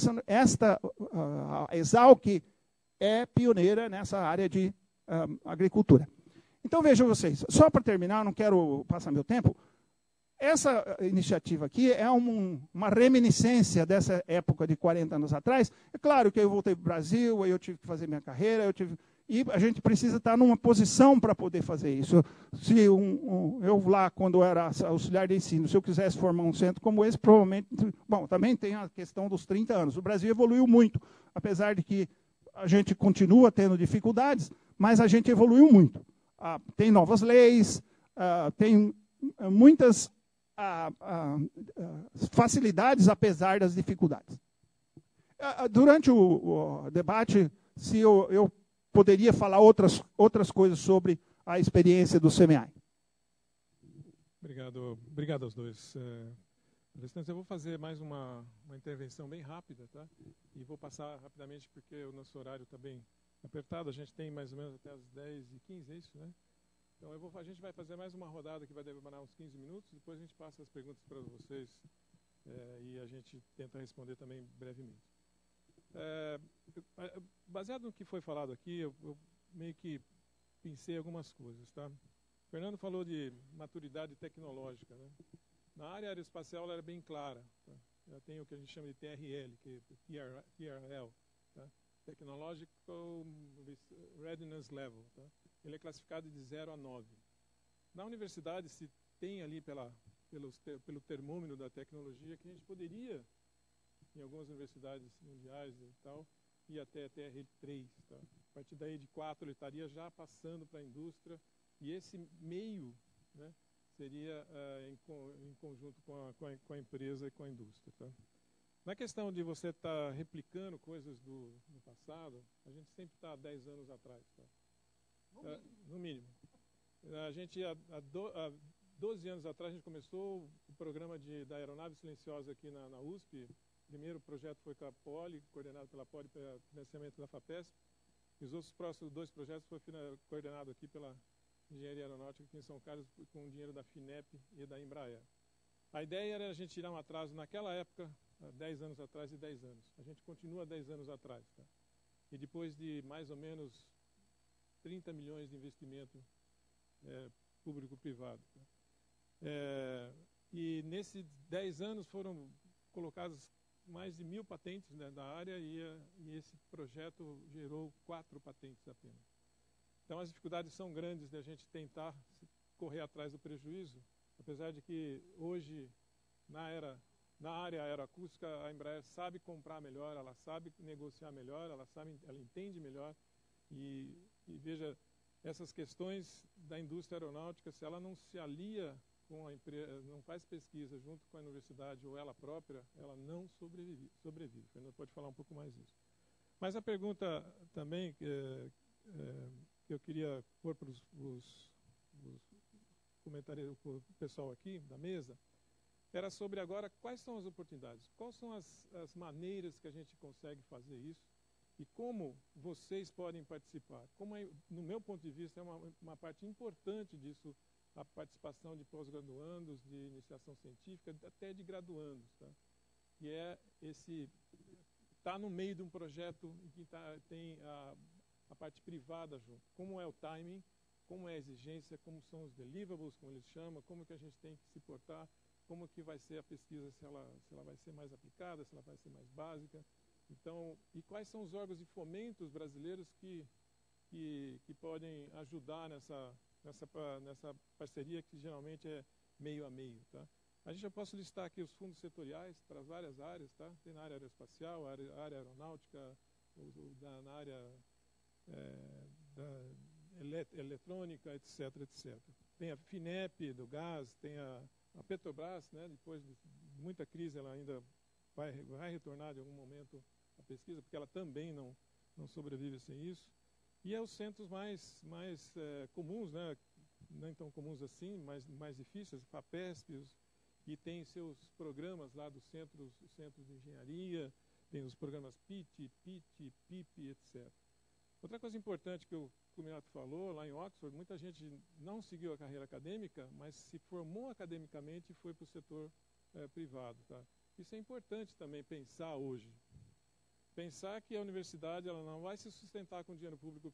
Exalc é pioneira nessa área de agricultura. Então, vejam vocês, só para terminar, não quero passar meu tempo, essa iniciativa aqui é uma reminiscência dessa época de 40 anos atrás. É claro que eu voltei para o Brasil, aí eu tive que fazer minha carreira, E a gente precisa estar numa posição para poder fazer isso. Se eu lá, quando era auxiliar de ensino, se eu quisesse formar um centro como esse, provavelmente... Bom, também tem a questão dos 30 anos. O Brasil evoluiu muito, apesar de que a gente continua tendo dificuldades, mas a gente evoluiu muito. Tem novas leis, tem muitas facilidades, apesar das dificuldades. Durante o debate, se eu poderia falar outras coisas sobre a experiência do CMI. Obrigado aos dois. Eu vou fazer mais uma intervenção bem rápida, tá? E vou passar rapidamente porque o nosso horário está bem apertado. A gente tem mais ou menos até as 10h15, é isso, né? Então a gente vai fazer mais uma rodada que vai demorar uns 15 minutos. Depois a gente passa as perguntas para vocês e a gente tenta responder também brevemente. Baseado no que foi falado aqui, eu meio que pensei algumas coisas, tá? O Fernando falou de maturidade tecnológica, né? Na área aeroespacial ela é bem clara, tá? Ela tem o que a gente chama de TRL, que é TRL, tá? Technological Readiness Level, tá? Ele é classificado de 0 a 9. Na universidade se tem ali pelo termômetro da tecnologia que a gente poderia, em algumas universidades mundiais e tal, ir até TR3. Tá? A partir daí de 4 ele estaria já passando para a indústria, e esse meio, né, seria em conjunto com a empresa e com a indústria. Tá? Na questão de você estar replicando coisas do passado, a gente sempre está 10 anos atrás. Tá? No mínimo. A gente, há 12 anos atrás, a gente começou o programa da aeronave silenciosa aqui na USP. O primeiro projeto foi com a Poli, coordenado pela Poli, pelo financiamento da FAPESP. E os outros próximos 2 projetos foram coordenados aqui pela Engenharia Aeronáutica aqui em São Carlos, com o dinheiro da FINEP e da Embraer. A ideia era a gente tirar um atraso naquela época, 10 anos atrás e 10 anos. A gente continua 10 anos atrás. Tá? E depois de mais ou menos 30 milhões de investimento público-privado. Tá? E nesses 10 anos foram colocadas mais de 1.000 patentes, né, da área, e esse projeto gerou 4 patentes apenas. Então as dificuldades são grandes de a gente tentar correr atrás do prejuízo, apesar de que hoje, na área aeroacústica, a Embraer sabe comprar melhor, ela sabe negociar melhor, ela entende melhor, e veja, essas questões da indústria aeronáutica, se ela não se alia com a empresa, não faz pesquisa junto com a universidade ou ela própria, ela não sobrevive. O Fernando pode falar um pouco mais disso. Mas a pergunta também que eu queria pôr para os comentários, para o pessoal aqui da mesa, era sobre agora quais são as oportunidades, quais são as maneiras que a gente consegue fazer isso e como vocês podem participar. No meu ponto de vista, é uma parte importante disso, a participação de pós-graduandos, de iniciação científica, até de graduandos, tá? Que é está no meio de um projeto em que tem a parte privada junto. Como é o timing, como é a exigência, como são os deliverables, como eles chamam, como que a gente tem que se portar, como que vai ser a pesquisa, se ela vai ser mais aplicada, se ela vai ser mais básica. Então, e quais são os órgãos de fomentos brasileiros que podem ajudar nessa parceria que geralmente é meio a meio, tá? A gente já posso listar aqui os fundos setoriais para as várias áreas, tá? Tem na área aeroespacial, área aeronáutica, na área da eletrônica, etc, etc. Tem a FINEP do gás, tem a Petrobras, né? Depois de muita crise, ela ainda vai retornar de algum momento a pesquisa, porque ela também não sobrevive sem isso. E os centros mais comuns, né? Não tão comuns assim, mas mais difíceis, FAPESP, e tem seus programas lá dos centros de engenharia, tem os programas PIT, PIP, etc. Outra coisa importante que o Minato falou, lá em Oxford, muita gente não seguiu a carreira acadêmica, mas se formou academicamente e foi para o setor privado. Tá? Isso é importante também pensar hoje. Pensar que a universidade ela não vai se sustentar com dinheiro público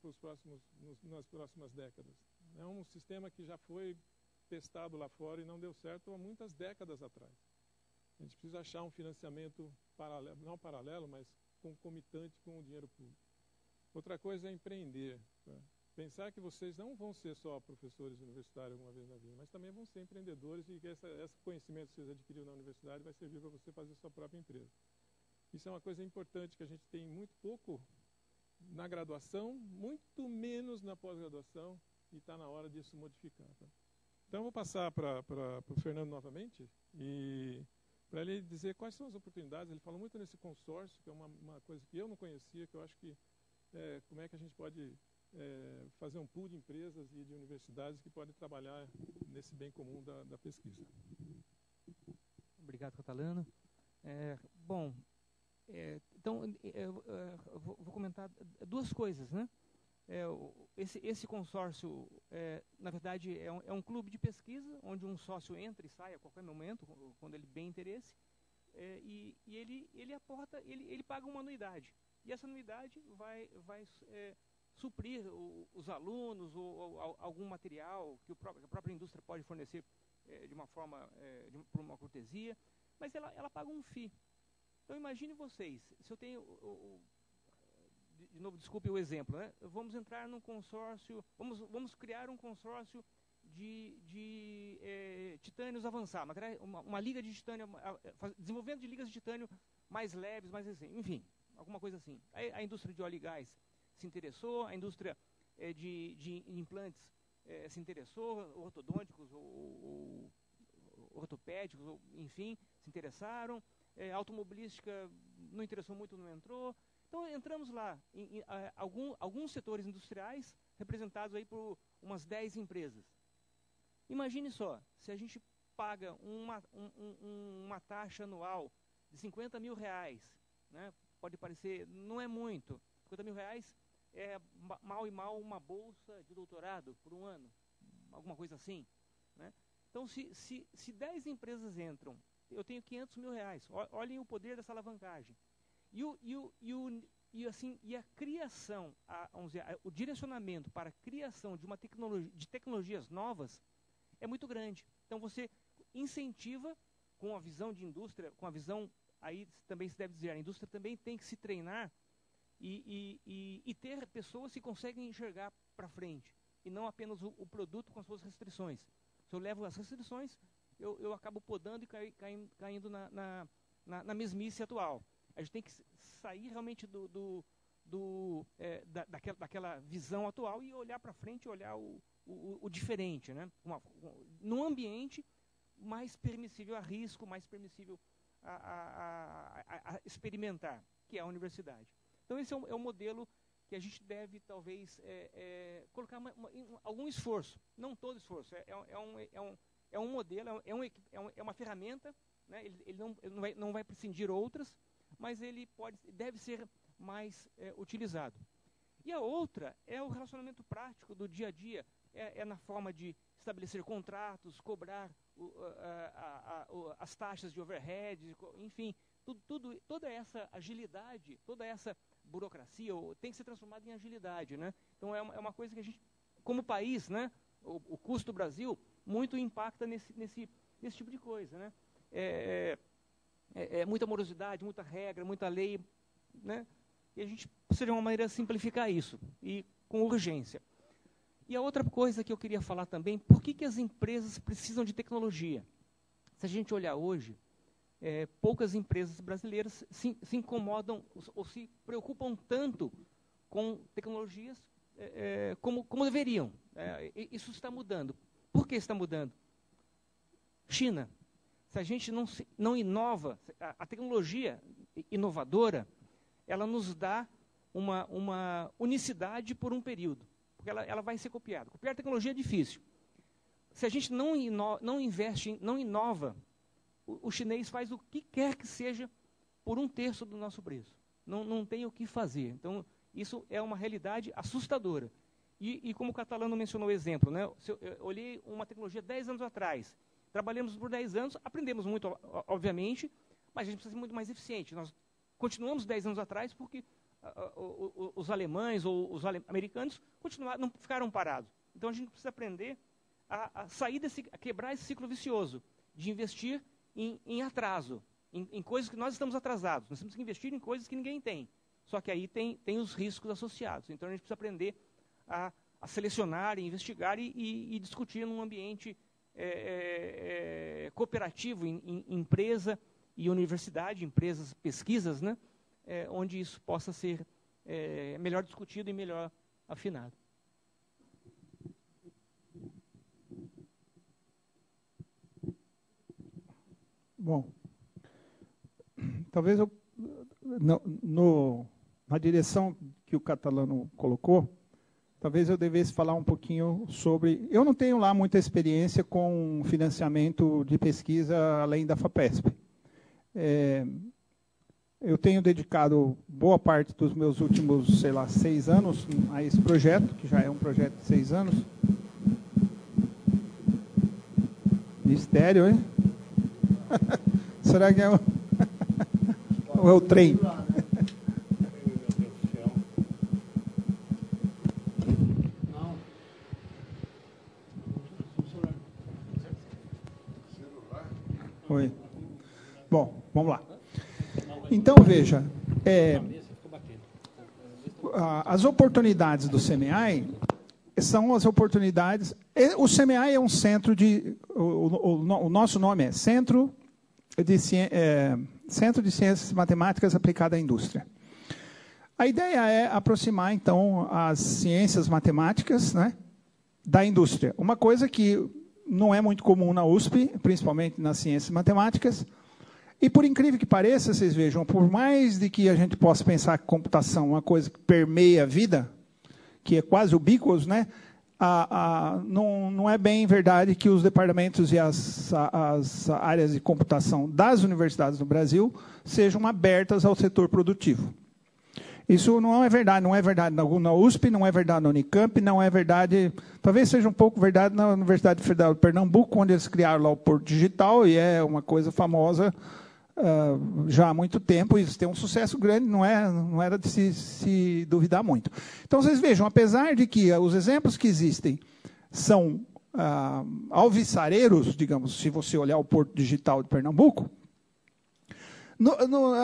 nas próximas décadas. É um sistema que já foi testado lá fora e não deu certo há muitas décadas atrás. A gente precisa achar um financiamento paralelo, não paralelo, mas concomitante com o dinheiro público. Outra coisa é empreender. Tá? Pensar que vocês não vão ser só professores universitários alguma vez na vida, mas também vão ser empreendedores e que esse conhecimento que vocês adquiriram na universidade vai servir para você fazer sua própria empresa. Isso é uma coisa importante que a gente tem muito pouco na graduação, muito menos na pós-graduação, e está na hora disso modificar. Tá? Então, eu vou passar para o Fernando novamente, e para ele dizer quais são as oportunidades. Ele falou muito nesse consórcio, que é uma coisa que eu não conhecia, que eu acho que como é que a gente pode fazer um pool de empresas e de universidades que podem trabalhar nesse bem comum da pesquisa. Obrigado, Catalano. Bom, então, eu vou comentar duas coisas, né? Esse consórcio, na verdade, é um clube de pesquisa, onde um sócio entra e sai a qualquer momento, quando ele bem interesse, e ele aporta, ele paga uma anuidade. E essa anuidade vai suprir os alunos ou algum material que a própria indústria pode fornecer de uma forma, por uma cortesia, mas ela paga um FII. Então, imagine vocês, se eu tenho, de novo, desculpe o exemplo, né? Vamos entrar num consórcio, vamos criar um consórcio de titânios avançar, uma liga de titânio, desenvolvimento de ligas de titânio mais leves, mais assim, enfim, alguma coisa assim. A indústria de óleo e gás se interessou, a indústria de implantes se interessou, ortodônticos ou ortopédicos, enfim, se interessaram. Automobilística não interessou muito, não entrou. Então, entramos lá em alguns setores industriais, representados aí por umas 10 empresas. Imagine só, se a gente paga uma taxa anual de R$50 mil, né? Pode parecer, não é muito. R$50 mil é mal e mal uma bolsa de doutorado por um ano, alguma coisa assim, né? Então, se 10 empresas entram, eu tenho R$500 mil. Olhem o poder dessa alavancagem. E a criação, vamos dizer, o direcionamento para a criação de tecnologias novas é muito grande. Então, você incentiva com a visão de indústria, com a visão, aí também se deve dizer, a indústria também tem que se treinar e ter pessoas que conseguem enxergar para frente, e não apenas o produto com as suas restrições. Se eu levo as restrições, eu acabo podando e caindo na mesmice atual. A gente tem que sair realmente daquela visão atual e olhar para frente, olhar o diferente, né? Num ambiente mais permissível a risco, mais permissível a experimentar, que é a universidade. Então, esse é um modelo que a gente deve, talvez, colocar algum esforço, não todo esforço, é um modelo, é uma ferramenta, né? Ele não vai prescindir outras, mas ele deve ser mais utilizado. E a outra é o relacionamento prático do dia a dia, na forma de estabelecer contratos, cobrar as taxas de overhead, enfim, toda essa agilidade, toda essa burocracia tem que ser transformada em agilidade, né? Então, é uma coisa que a gente, como país, né, o custo do Brasil muito impacta nesse tipo de coisa, né? Muita morosidade, muita regra, muita lei, né? E a gente precisa de uma maneira de simplificar isso, e com urgência. E a outra coisa que eu queria falar também, por que as empresas precisam de tecnologia? Se a gente olhar hoje, poucas empresas brasileiras se incomodam ou se preocupam tanto com tecnologias como deveriam. Isso está mudando. Por que está mudando? China. Se a gente não inova, a tecnologia inovadora, ela nos dá uma unicidade por um período, porque ela vai ser copiada. Copiar tecnologia é difícil. Se a gente não investe, não inova, o chinês faz o que quer que seja por 1/3 do nosso preço. Não tem o que fazer. Então, isso é uma realidade assustadora. E como o Catalano mencionou o exemplo, né? Eu olhei uma tecnologia 10 anos atrás, trabalhamos por 10 anos, aprendemos muito, obviamente, mas a gente precisa ser muito mais eficiente. Nós continuamos 10 anos atrás porque os alemães ou os americanos não ficaram parados. Então, a gente precisa aprender a sair a quebrar esse ciclo vicioso de investir em atraso, em coisas que nós estamos atrasados. Nós temos que investir em coisas que ninguém tem. Só que aí tem os riscos associados. Então, a gente precisa aprender a selecionar, investigar e discutir num ambiente cooperativo, em empresa e universidade, empresas, pesquisas, né, onde isso possa ser melhor discutido e melhor afinado. Bom, talvez na direção que o Catalano colocou, talvez eu devesse falar um pouquinho sobre... Eu não tenho lá muita experiência com financiamento de pesquisa além da FAPESP. Eu tenho dedicado boa parte dos meus últimos, sei lá, 6 anos a esse projeto, que já é um projeto de 6 anos. Mistério, hein? Será que é ou é o trem? Oi. Bom, vamos lá. Então, veja, as oportunidades do CMEI são as oportunidades... O CMEI é um centro de... O nosso nome é Centro de Ciências Matemáticas Aplicadas à Indústria. A ideia é aproximar, então, as ciências matemáticas, né, da indústria. Uma coisa que não é muito comum na USP, principalmente nas ciências matemáticas. E, por incrível que pareça, vocês vejam, por mais de que a gente possa pensar que computação é uma coisa que permeia a vida, que é quase ubíquos, né? Não é bem verdade que os departamentos e as áreas de computação das universidades no Brasil sejam abertas ao setor produtivo. Isso não é verdade na USP, não é verdade na Unicamp, não é verdade, talvez seja um pouco verdade na Universidade Federal de Pernambuco, onde eles criaram lá o Porto Digital, e é uma coisa famosa já há muito tempo, e isso tem um sucesso grande, não era de se duvidar muito. Então, vocês vejam, apesar de que os exemplos que existem são alvissareiros, digamos, se você olhar o Porto Digital de Pernambuco,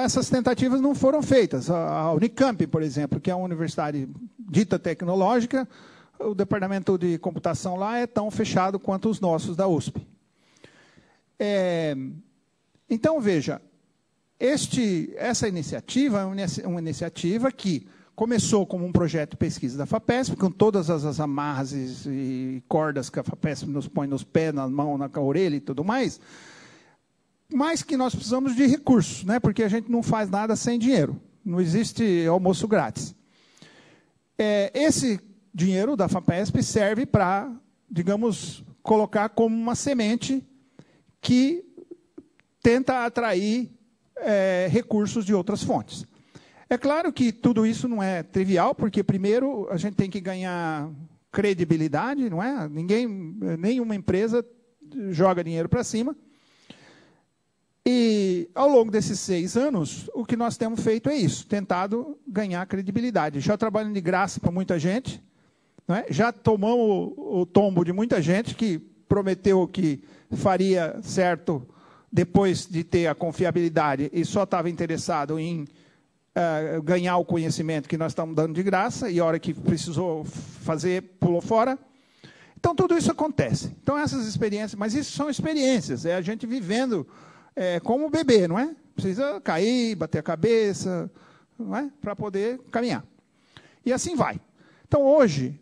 essas tentativas não foram feitas. A Unicamp, por exemplo, que é uma universidade dita tecnológica, o departamento de computação lá é tão fechado quanto os nossos da USP. Então, veja, essa iniciativa é uma iniciativa que começou como um projeto de pesquisa da FAPESP, com todas as amarras e cordas que a FAPESP nos põe nos pés, na mão, na orelha e tudo mais, mas que nós precisamos de recursos, né? Porque a gente não faz nada sem dinheiro. Não existe almoço grátis. Esse dinheiro da FAPESP serve para, digamos, colocar como uma semente que tenta atrair recursos de outras fontes. É claro que tudo isso não é trivial, porque, primeiro, a gente tem que ganhar credibilidade, não é? Nenhuma empresa joga dinheiro para cima. E, ao longo desses 6 anos, o que nós temos feito é isso, tentado ganhar credibilidade. Já trabalhando de graça para muita gente, não é? Já tomamos o tombo de muita gente que prometeu que faria certo depois de ter a confiabilidade e só estava interessado em ganhar o conhecimento que nós estamos dando de graça, e a hora que precisou fazer, pulou fora. Então, tudo isso acontece. Então, essas experiências, mas isso são experiências, é a gente vivendo como bebê, não é? Precisa cair, bater a cabeça, não é? Para poder caminhar. E assim vai. Então, hoje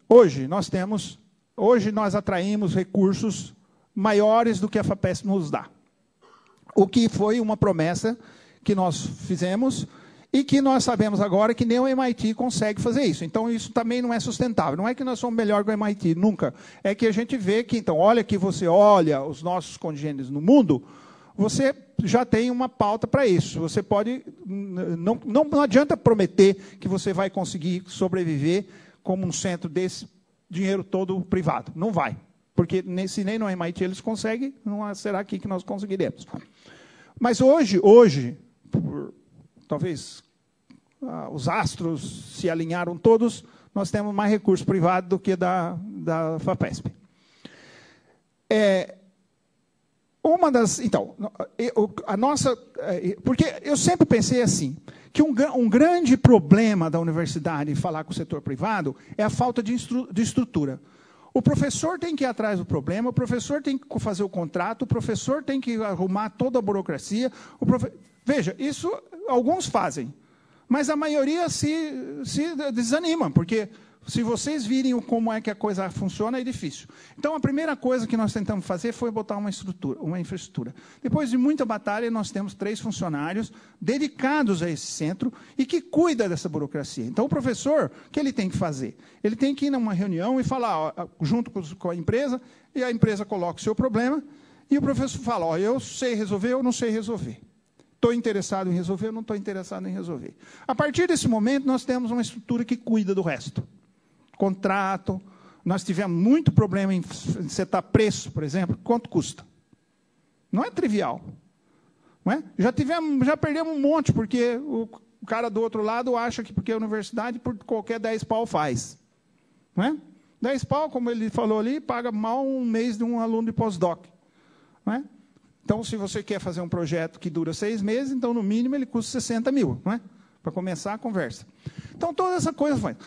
nós atraímos recursos maiores do que a FAPESP nos dá. O que foi uma promessa que nós fizemos e que nós sabemos agora que nem o MIT consegue fazer isso. Então, isso também não é sustentável. Não é que nós somos melhor que o MIT, nunca. É que a gente vê que, então, olha que você olha os nossos congêneres no mundo, você já tem uma pauta para isso. Você pode... Não adianta prometer que você vai conseguir sobreviver como um centro desse dinheiro todo privado. Não vai. Porque se nem no MIT eles conseguem, não será aqui que nós conseguiremos. Mas hoje talvez os astros se alinharam todos, nós temos mais recurso privado do que da FAPESP. Então, a nossa... Porque eu sempre pensei assim, que um grande problema da universidade em falar com o setor privado é a falta de estrutura. O professor tem que ir atrás do problema, o professor tem que fazer o contrato, o professor tem que arrumar toda a burocracia. Veja, isso alguns fazem, mas a maioria se desanima, porque se vocês virem como é que a coisa funciona, é difícil. Então, a primeira coisa que nós tentamos fazer foi botar uma infraestrutura. Depois de muita batalha, nós temos 3 funcionários dedicados a esse centro e que cuida dessa burocracia. Então, o professor, o que ele tem que fazer? Ele tem que ir numa reunião e falar, ó, junto com a empresa, e a empresa coloca o seu problema, e o professor fala, ó, eu sei resolver ou não sei resolver. Estou interessado em resolver ou não estou interessado em resolver. A partir desse momento, nós temos uma estrutura que cuida do resto. Contrato, nós tivemos muito problema em setar preço, por exemplo, quanto custa. Não é trivial. Não é? Já perdemos um monte, porque o cara do outro lado acha que porque a universidade, por qualquer 10 pau faz. Não é? 10 pau, como ele falou ali, paga mal um mês de um aluno de pós-doc. Não é? Então, se você quer fazer um projeto que dura 6 meses, então, no mínimo, ele custa 60 mil, não é? Para começar a conversa. Então, toda essa coisa faz.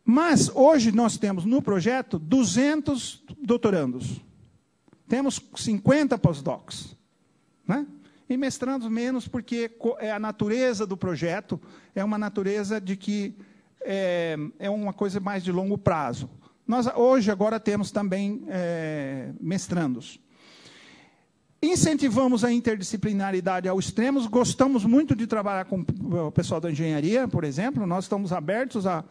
Mas, hoje, nós temos no projeto 200 doutorandos. Temos 50 pós-docs. Né? E mestrandos menos, porque a natureza do projeto é uma natureza de que é uma coisa mais de longo prazo. Nós, hoje, agora, temos também mestrandos. Incentivamos a interdisciplinaridade ao extremo. Gostamos muito de trabalhar com o pessoal da engenharia, por exemplo. Nós estamos abertos a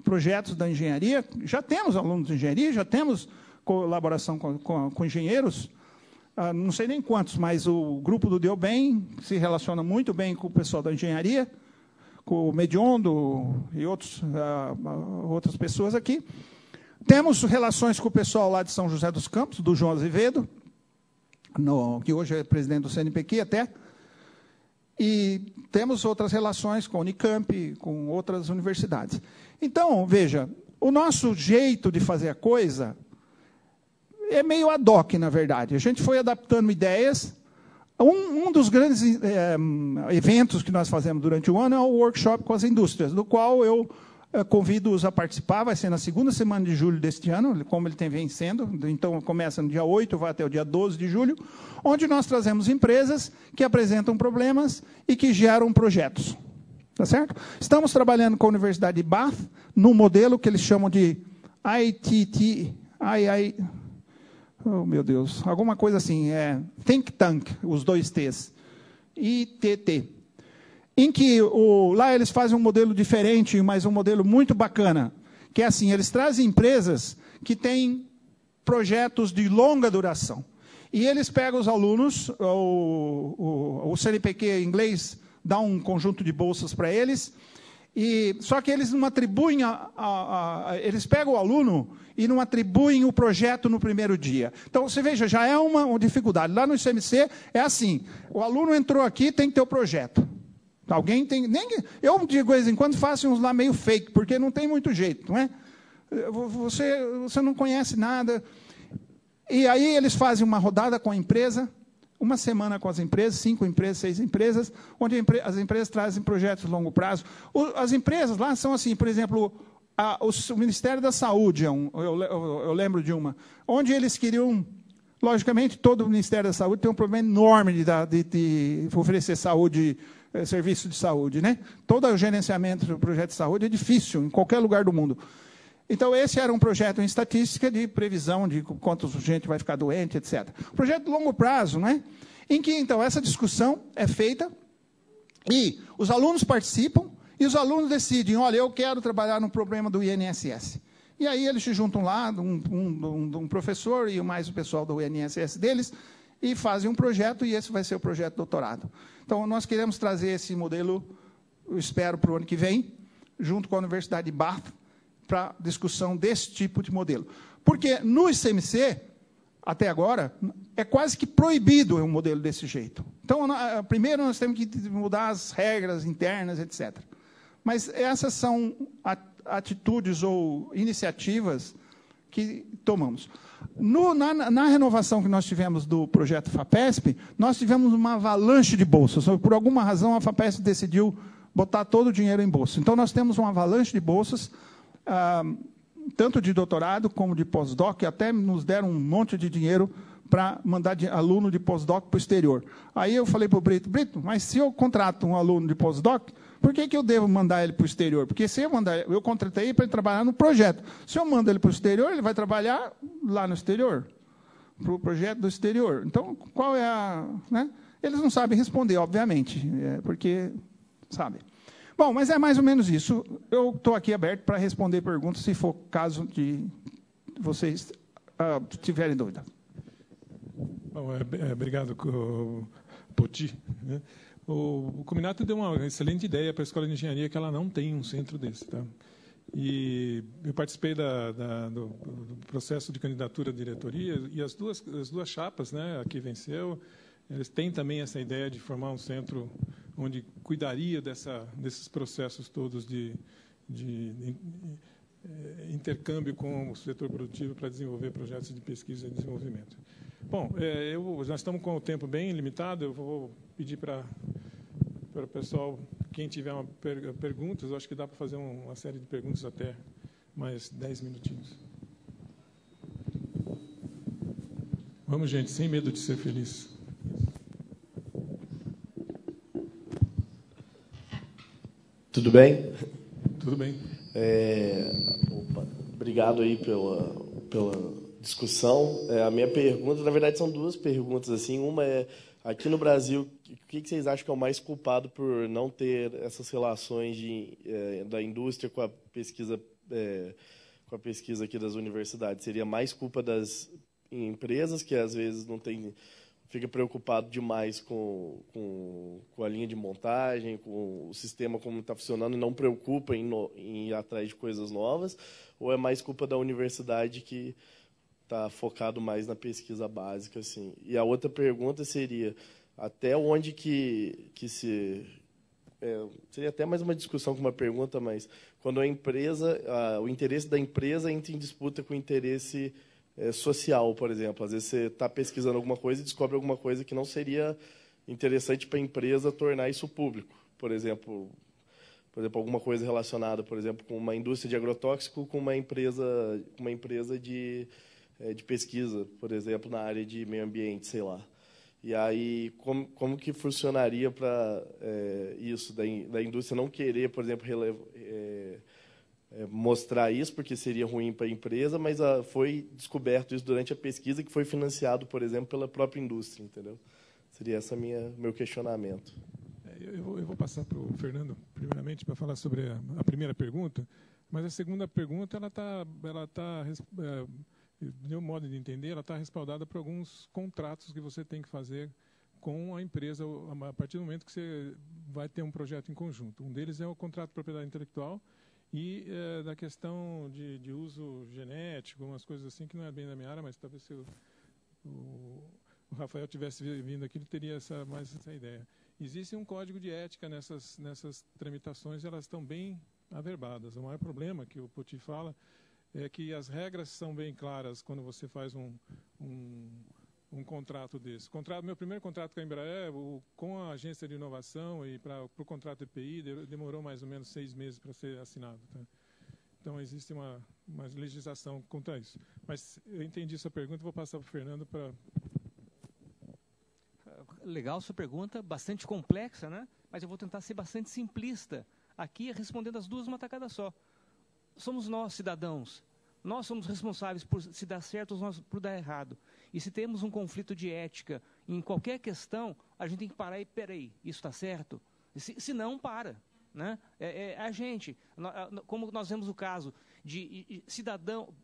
projetos da engenharia, já temos alunos de engenharia, já temos colaboração com engenheiros, não sei nem quantos, mas o grupo do Deu Bem se relaciona muito bem com o pessoal da engenharia, com o Mediondo e outras pessoas aqui. Temos relações com o pessoal lá de São José dos Campos, do João Azevedo, que hoje é presidente do CNPq até, e temos outras relações com a Unicamp, com outras universidades. Então, veja, o nosso jeito de fazer a coisa é meio ad hoc, na verdade. A gente foi adaptando ideias. Um dos grandes eventos que nós fazemos durante o ano é o workshop com as indústrias, do qual eu convido-os a participar. Vai ser na segunda semana de julho deste ano, como ele tem vencendo. Então, começa no dia 8, vai até o dia 12 de julho, onde nós trazemos empresas que apresentam problemas e que geram projetos. Tá certo? Estamos trabalhando com a Universidade de Bath, num modelo que eles chamam de oh, meu Deus, alguma coisa assim, Think Tank, os 2 T's, ITT, em que lá eles fazem um modelo diferente, mas um modelo muito bacana, que é assim, eles trazem empresas que têm projetos de longa duração, e eles pegam os alunos, o CNPq em inglês dá um conjunto de bolsas para eles, só que eles não atribuem, eles pegam o aluno e não atribuem o projeto no primeiro dia. Então, você veja, já é uma dificuldade. Lá no ICMC é assim, o aluno entrou aqui, tem que ter o projeto. Alguém tem... eu, de vez em quando, faço uns lá meio fake, porque não tem muito jeito, não é? Você não conhece nada. E aí eles fazem uma rodada com a empresa, uma semana com as empresas, 5 empresas, 6 empresas, onde as empresas trazem projetos de longo prazo. As empresas lá são assim, por exemplo, o Ministério da Saúde, eu lembro de uma, onde eles queriam, logicamente, todo o Ministério da Saúde tem um problema enorme de oferecer saúde, serviço de saúde, né? Todo o gerenciamento do projeto de saúde é difícil, em qualquer lugar do mundo. Então, esse era um projeto em estatística de previsão de quanto gente vai ficar doente, etc. Projeto de longo prazo, né? Em que, então, essa discussão é feita e os alunos participam e os alunos decidem, olha, eu quero trabalhar no problema do INSS. E aí eles se juntam lá, um professor e mais o pessoal do INSS deles, e fazem um projeto, e esse vai ser o projeto de doutorado. Então, nós queremos trazer esse modelo, eu espero, para o ano que vem, junto com a Universidade de Bath, para discussão desse tipo de modelo. Porque no ICMC, até agora, é quase que proibido um modelo desse jeito. Então, primeiro nós temos que mudar as regras internas, etc. Mas essas são atitudes ou iniciativas que tomamos. Na renovação que nós tivemos do projeto FAPESP, nós tivemos uma avalanche de bolsas. Por alguma razão, a FAPESP decidiu botar todo o dinheiro em bolsa. Então, nós temos uma avalanche de bolsas, tanto de doutorado como de pós-doc, até nos deram um monte de dinheiro para mandar aluno de pós-doc para o exterior. Aí eu falei para o Brito, mas se eu contrato um aluno de pós-doc, por que eu devo mandar ele para o exterior? Porque se eu contratei ele para ele trabalhar no projeto. Se eu mando ele para o exterior, ele vai trabalhar lá no exterior, para o projeto do exterior. Então, qual é a... Né? Eles não sabem responder, obviamente, porque sabem. Bom, mas é mais ou menos isso. Eu estou aqui aberto para responder perguntas, se for caso de vocês tiverem dúvida. Bom, obrigado, Poti. O Cominato deu uma excelente ideia para a Escola de Engenharia, que ela não tem um centro desse. Tá? E eu participei do processo de candidatura à diretoria, e as duas chapas, né, a que venceu, eles têm também essa ideia de formar um centro onde cuidaria desses processos todos de intercâmbio com o setor produtivo para desenvolver projetos de pesquisa e desenvolvimento. Bom, nós estamos com o tempo bem limitado, eu vou pedir para o pessoal, quem tiver perguntas, eu acho que dá para fazer uma série de perguntas até mais 10 minutinhos. Vamos, gente, sem medo de ser feliz. Tudo bem? Tudo bem. Obrigado aí pela discussão. A minha pergunta, na verdade, são duas perguntas. Assim, uma é, aqui no Brasil, o que vocês acham que é o mais culpado por não ter essas relações da indústria com a pesquisa aqui das universidades? Seria mais culpa das empresas, que às vezes fica preocupado demais com a linha de montagem, com o sistema como está funcionando, e não preocupa em ir atrás de coisas novas? Ou é mais culpa da universidade que está focado mais na pesquisa básica? Assim? E a outra pergunta seria, até onde seria até mais uma discussão que uma pergunta, mas quando a empresa, o interesse da empresa entra em disputa com o interesse social, por exemplo. Às vezes você está pesquisando alguma coisa e descobre alguma coisa que não seria interessante para a empresa tornar isso público. Por exemplo, alguma coisa relacionada, por exemplo, com uma indústria de agrotóxico, com uma empresa de pesquisa, por exemplo, na área de meio ambiente, sei lá. E aí, como que funcionaria para isso, da indústria não querer, por exemplo, mostrar isso, porque seria ruim para a empresa, mas foi descoberto isso durante a pesquisa, que foi financiado, por exemplo, pela própria indústria, entendeu? Seria esse meu questionamento. Eu vou passar para o Fernando, primeiramente, para falar sobre a primeira pergunta, mas a segunda pergunta, ela tá do meu modo de entender, ela está respaldada por alguns contratos que você tem que fazer com a empresa a partir do momento que você vai ter um projeto em conjunto. Um deles é o contrato de propriedade intelectual, e da questão de uso genético, umas coisas assim que não é bem da minha área, mas talvez se o Rafael tivesse vindo aqui, ele teria mais essa ideia. Existe um código de ética nessas tramitações, e elas estão bem averbadas. O maior problema que o Poti fala é que as regras são bem claras quando você faz um contrato desse. Meu primeiro contrato com a Embraer, com a agência de inovação e para o contrato EPI, demorou mais ou menos 6 meses para ser assinado. Tá? Então, existe uma legislação contra isso. Mas eu entendi sua pergunta, vou passar para o Fernando para... Legal sua pergunta, bastante complexa, né? Mas eu vou tentar ser bastante simplista aqui, respondendo as duas uma tacada só. Somos nós, cidadãos. Nós somos responsáveis por se dar certo ou por dar errado. E se temos um conflito de ética em qualquer questão, a gente tem que parar e, peraí, isso está certo? Se não, para. Né? A gente, como nós vemos o caso de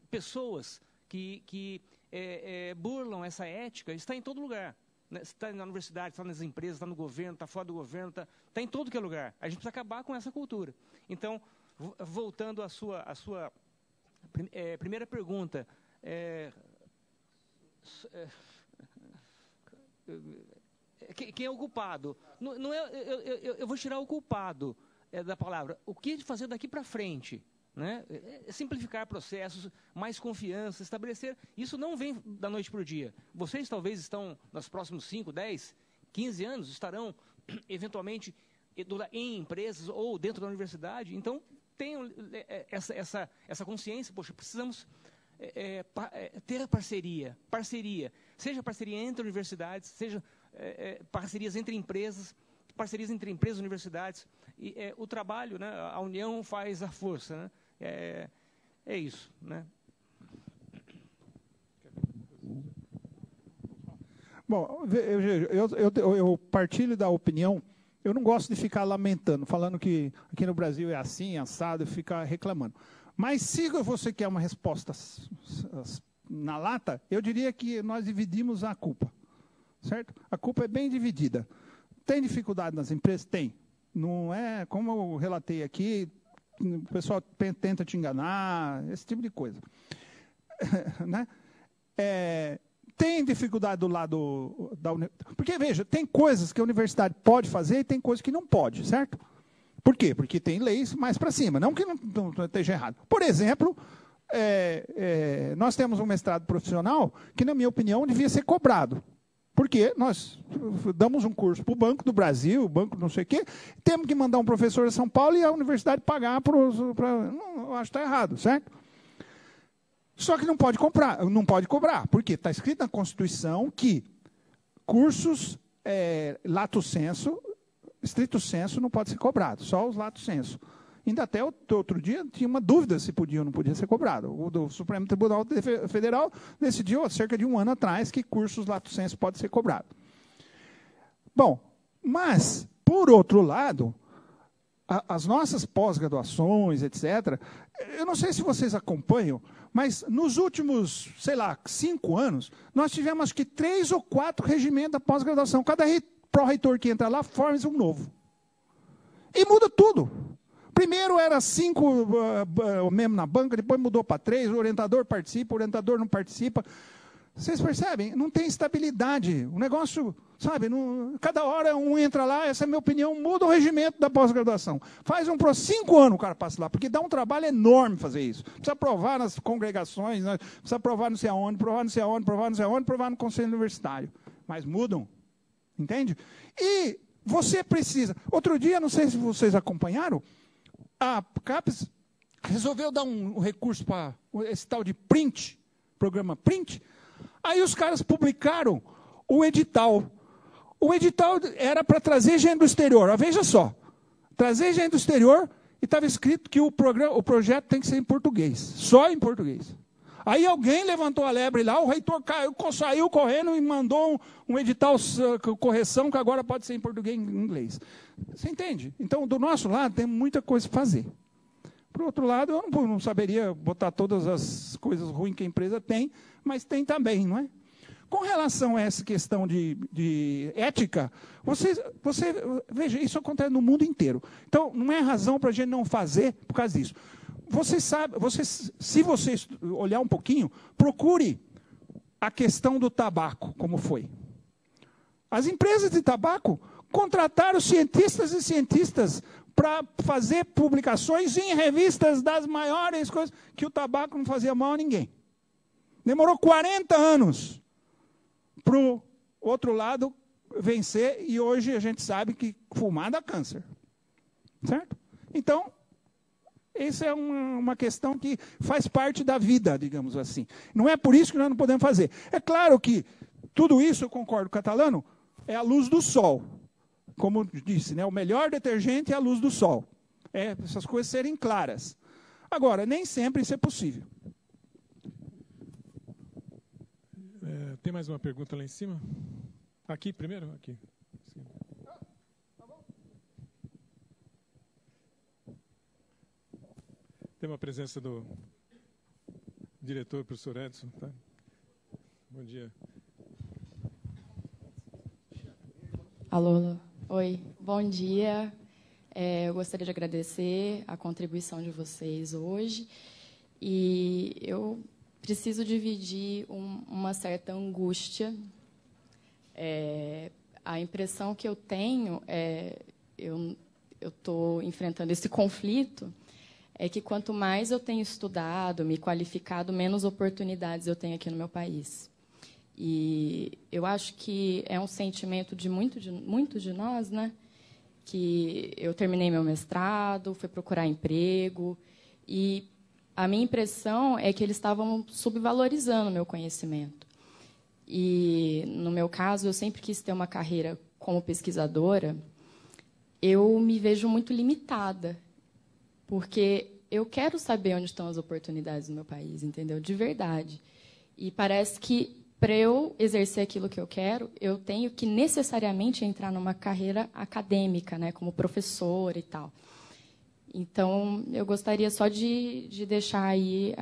pessoas que burlam essa ética, está em todo lugar. Né? Está na universidade, está nas empresas, está no governo, está fora do governo, está em todo que é lugar. A gente precisa acabar com essa cultura. Então, voltando à sua primeira pergunta, quem é o culpado? Não eu vou tirar o culpado da palavra. O que fazer daqui para frente? Né? Simplificar processos, mais confiança, estabelecer. Isso não vem da noite para o dia. Vocês talvez estão, nos próximos 5, 10, 15 anos, estarão eventualmente em empresas ou dentro da universidade. Então, tenham essa consciência, poxa, precisamos ter parceria, seja parceria entre universidades, seja parcerias entre empresas e universidades. E, o trabalho, né, a união faz a força, né? É isso, né? Bom, eu partilho da opinião. Eu não gosto de ficar lamentando, falando que aqui no Brasil é assim, assado, e ficar reclamando. Mas se você quer uma resposta na lata, eu diria que nós dividimos a culpa, certo? A culpa é bem dividida. Tem dificuldade nas empresas? Tem. Não é, como eu relatei aqui, o pessoal tenta te enganar, esse tipo de coisa. Né? Tem dificuldade do lado da universidade. Porque, veja, tem coisas que a universidade pode fazer e tem coisas que não pode, certo? Por quê? Porque tem leis mais para cima, não que não esteja errado. Por exemplo, nós temos um mestrado profissional que, na minha opinião, devia ser cobrado. Porque nós damos um curso para o Banco do Brasil, Banco não sei o quê, temos que mandar um professor a São Paulo e a universidade pagar para... eu acho que está errado, certo? Só que não pode cobrar. Por quê? Está escrito na Constituição que cursos lato sensu, estrito sensu, não pode ser cobrado, só os lato sensu. Ainda até outro dia tinha uma dúvida se podia ou não podia ser cobrado. O Supremo Tribunal Federal decidiu, há cerca de um ano atrás, que cursos lato sensu podem ser cobrados. Bom, mas, por outro lado, as nossas pós-graduações, etc., eu não sei se vocês acompanham, mas nos últimos, 5 anos, nós tivemos acho que 3 ou 4 regimentos da pós-graduação. Cada pró-reitor que entra lá forma um novo. E muda tudo. Primeiro era 5 mesmo na banca, depois mudou para 3, o orientador participa, o orientador não participa. Vocês percebem? Não tem estabilidade. O negócio, sabe, cada hora um entra lá, essa é a minha opinião, muda o regimento da pós-graduação. Faz 5 anos o cara passa lá, porque dá um trabalho enorme fazer isso. Precisa provar nas congregações, né? Precisa provar não sei aonde, provar não sei aonde, provar não sei aonde, provar no conselho universitário. Mas mudam. Entende? E você precisa... Outro dia, não sei se vocês acompanharam, a CAPES resolveu dar um recurso para esse tal de print, programa print. Aí os caras publicaram o edital. O edital era para trazer gente do exterior. Veja só, trazer gente do exterior e estava escrito que o projeto tem que ser em português, só em português. Aí alguém levantou a lebre lá, o reitor saiu correndo e mandou um edital, correção, que agora pode ser em português e em inglês. Você entende? Então, do nosso lado, tem muita coisa para fazer. Por outro lado, eu não saberia botar todas as coisas ruins que a empresa tem, mas tem também, não é? Com relação a essa questão de ética, veja, isso acontece no mundo inteiro. Então, não é razão para a gente não fazer por causa disso. Você sabe, se você olhar um pouquinho, procure a questão do tabaco, como foi. As empresas de tabaco contrataram cientistas e cientistas para fazer publicações em revistas das maiores coisas, que o tabaco não fazia mal a ninguém. Demorou 40 anos para o outro lado vencer, e hoje a gente sabe que fumar dá câncer. Certo? Então, essa é uma questão que faz parte da vida, digamos assim. Não é por isso que nós não podemos fazer. É claro que tudo isso, eu concordo com o Catalano, é a luz do sol. Como disse, né? O melhor detergente é a luz do sol. Essas coisas serem claras. Agora, nem sempre isso é possível. Tem mais uma pergunta lá em cima? Aqui primeiro? Aqui. Sim. Tem uma presença do diretor, professor Edson. Tá? Bom dia. Alô, oi, bom dia. Eu gostaria de agradecer a contribuição de vocês hoje. E eu preciso dividir uma certa angústia. A impressão que eu tenho, eu estou enfrentando esse conflito, é que quanto mais eu tenho estudado, me qualificado, menos oportunidades eu tenho aqui no meu país. E eu acho que é um sentimento de muitos de nós, né, que eu terminei meu mestrado, fui procurar emprego, e a minha impressão é que eles estavam subvalorizando o meu conhecimento. E, no meu caso, eu sempre quis ter uma carreira como pesquisadora. Eu me vejo muito limitada, porque eu quero saber onde estão as oportunidades no meu país, entendeu? De verdade. E parece que, para eu exercer aquilo que eu quero, eu tenho que necessariamente entrar numa carreira acadêmica, né, como professora e tal. Então, eu gostaria só de deixar aí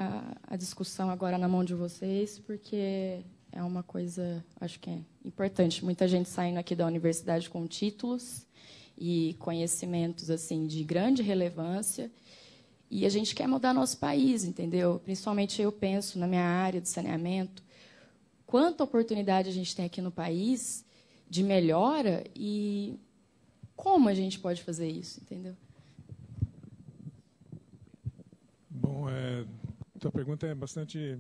a discussão agora na mão de vocês, porque é uma coisa, acho que é importante. Muita gente saindo aqui da universidade com títulos e conhecimentos assim de grande relevância, e a gente quer mudar nosso país, entendeu? Principalmente eu penso na minha área de saneamento, quanta oportunidade a gente tem aqui no país de melhora e como a gente pode fazer isso, entendeu? Bom, tua pergunta é bastante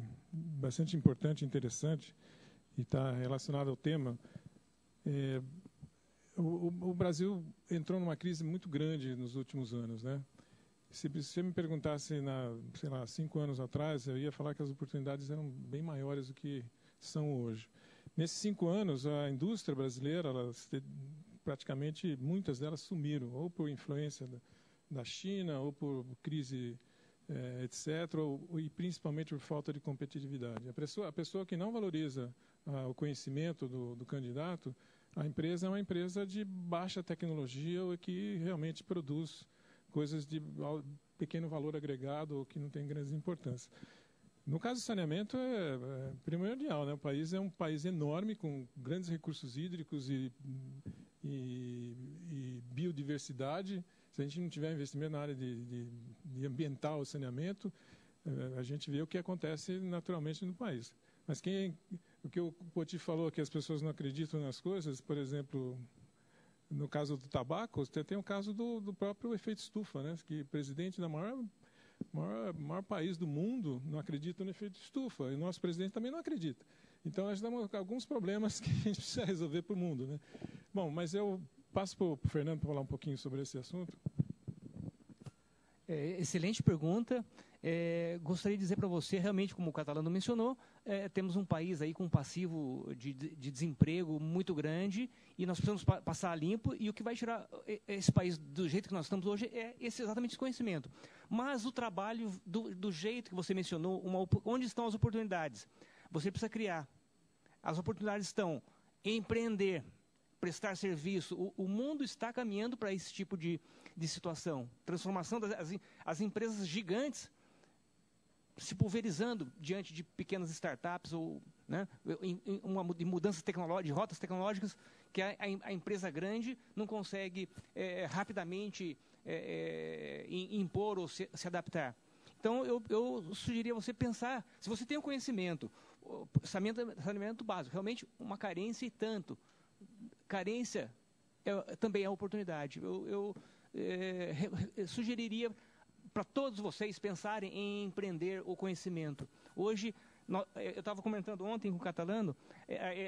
importante, interessante, e está relacionada ao tema. O Brasil entrou numa crise muito grande nos últimos anos, né? Se você me perguntasse, sei lá, 5 anos atrás, eu ia falar que as oportunidades eram bem maiores do que são hoje. Nesses 5 anos, a indústria brasileira, praticamente muitas delas sumiram, ou por influência da China, ou por crise, etc., e principalmente por falta de competitividade. A pessoa que não valoriza o conhecimento do candidato, a empresa é uma empresa de baixa tecnologia ou que realmente produz coisas de pequeno valor agregado ou que não tem grande importância. No caso do saneamento, é primordial, né? O país é um país enorme, com grandes recursos hídricos e biodiversidade. Se a gente não tiver investimento na área de ambiental, saneamento, a gente vê o que acontece naturalmente no país. Mas o que o Poti falou, que as pessoas não acreditam nas coisas, por exemplo, no caso do tabaco, você tem o caso do próprio efeito estufa, né? Que o presidente da maior país do mundo não acredita no efeito estufa, e o nosso presidente também não acredita. Então, nós temos alguns problemas que a gente precisa resolver para o mundo, né? Bom, mas eu passo para o Fernando para falar um pouquinho sobre esse assunto. Excelente pergunta. Gostaria de dizer para você, realmente, como o Catalano mencionou, temos um país aí com um passivo de desemprego muito grande e nós precisamos passar a limpo, e o que vai tirar esse país do jeito que nós estamos hoje é exatamente esse conhecimento. Mas o trabalho, do jeito que você mencionou, onde estão as oportunidades? Você precisa criar. As oportunidades estão em empreender, prestar serviço. O mundo está caminhando para esse tipo de situação. Transformação das empresas gigantes se pulverizando diante de pequenas startups ou, né, de mudanças tecnológicas, de rotas tecnológicas que a empresa grande não consegue rapidamente impor ou se adaptar. Então, eu sugeriria você pensar, se você tem o conhecimento, saneamento básico, realmente uma carência e tanto. Carência também é oportunidade. Eu sugeriria para todos vocês pensarem em empreender o conhecimento. Hoje, eu estava comentando ontem com o Catalano,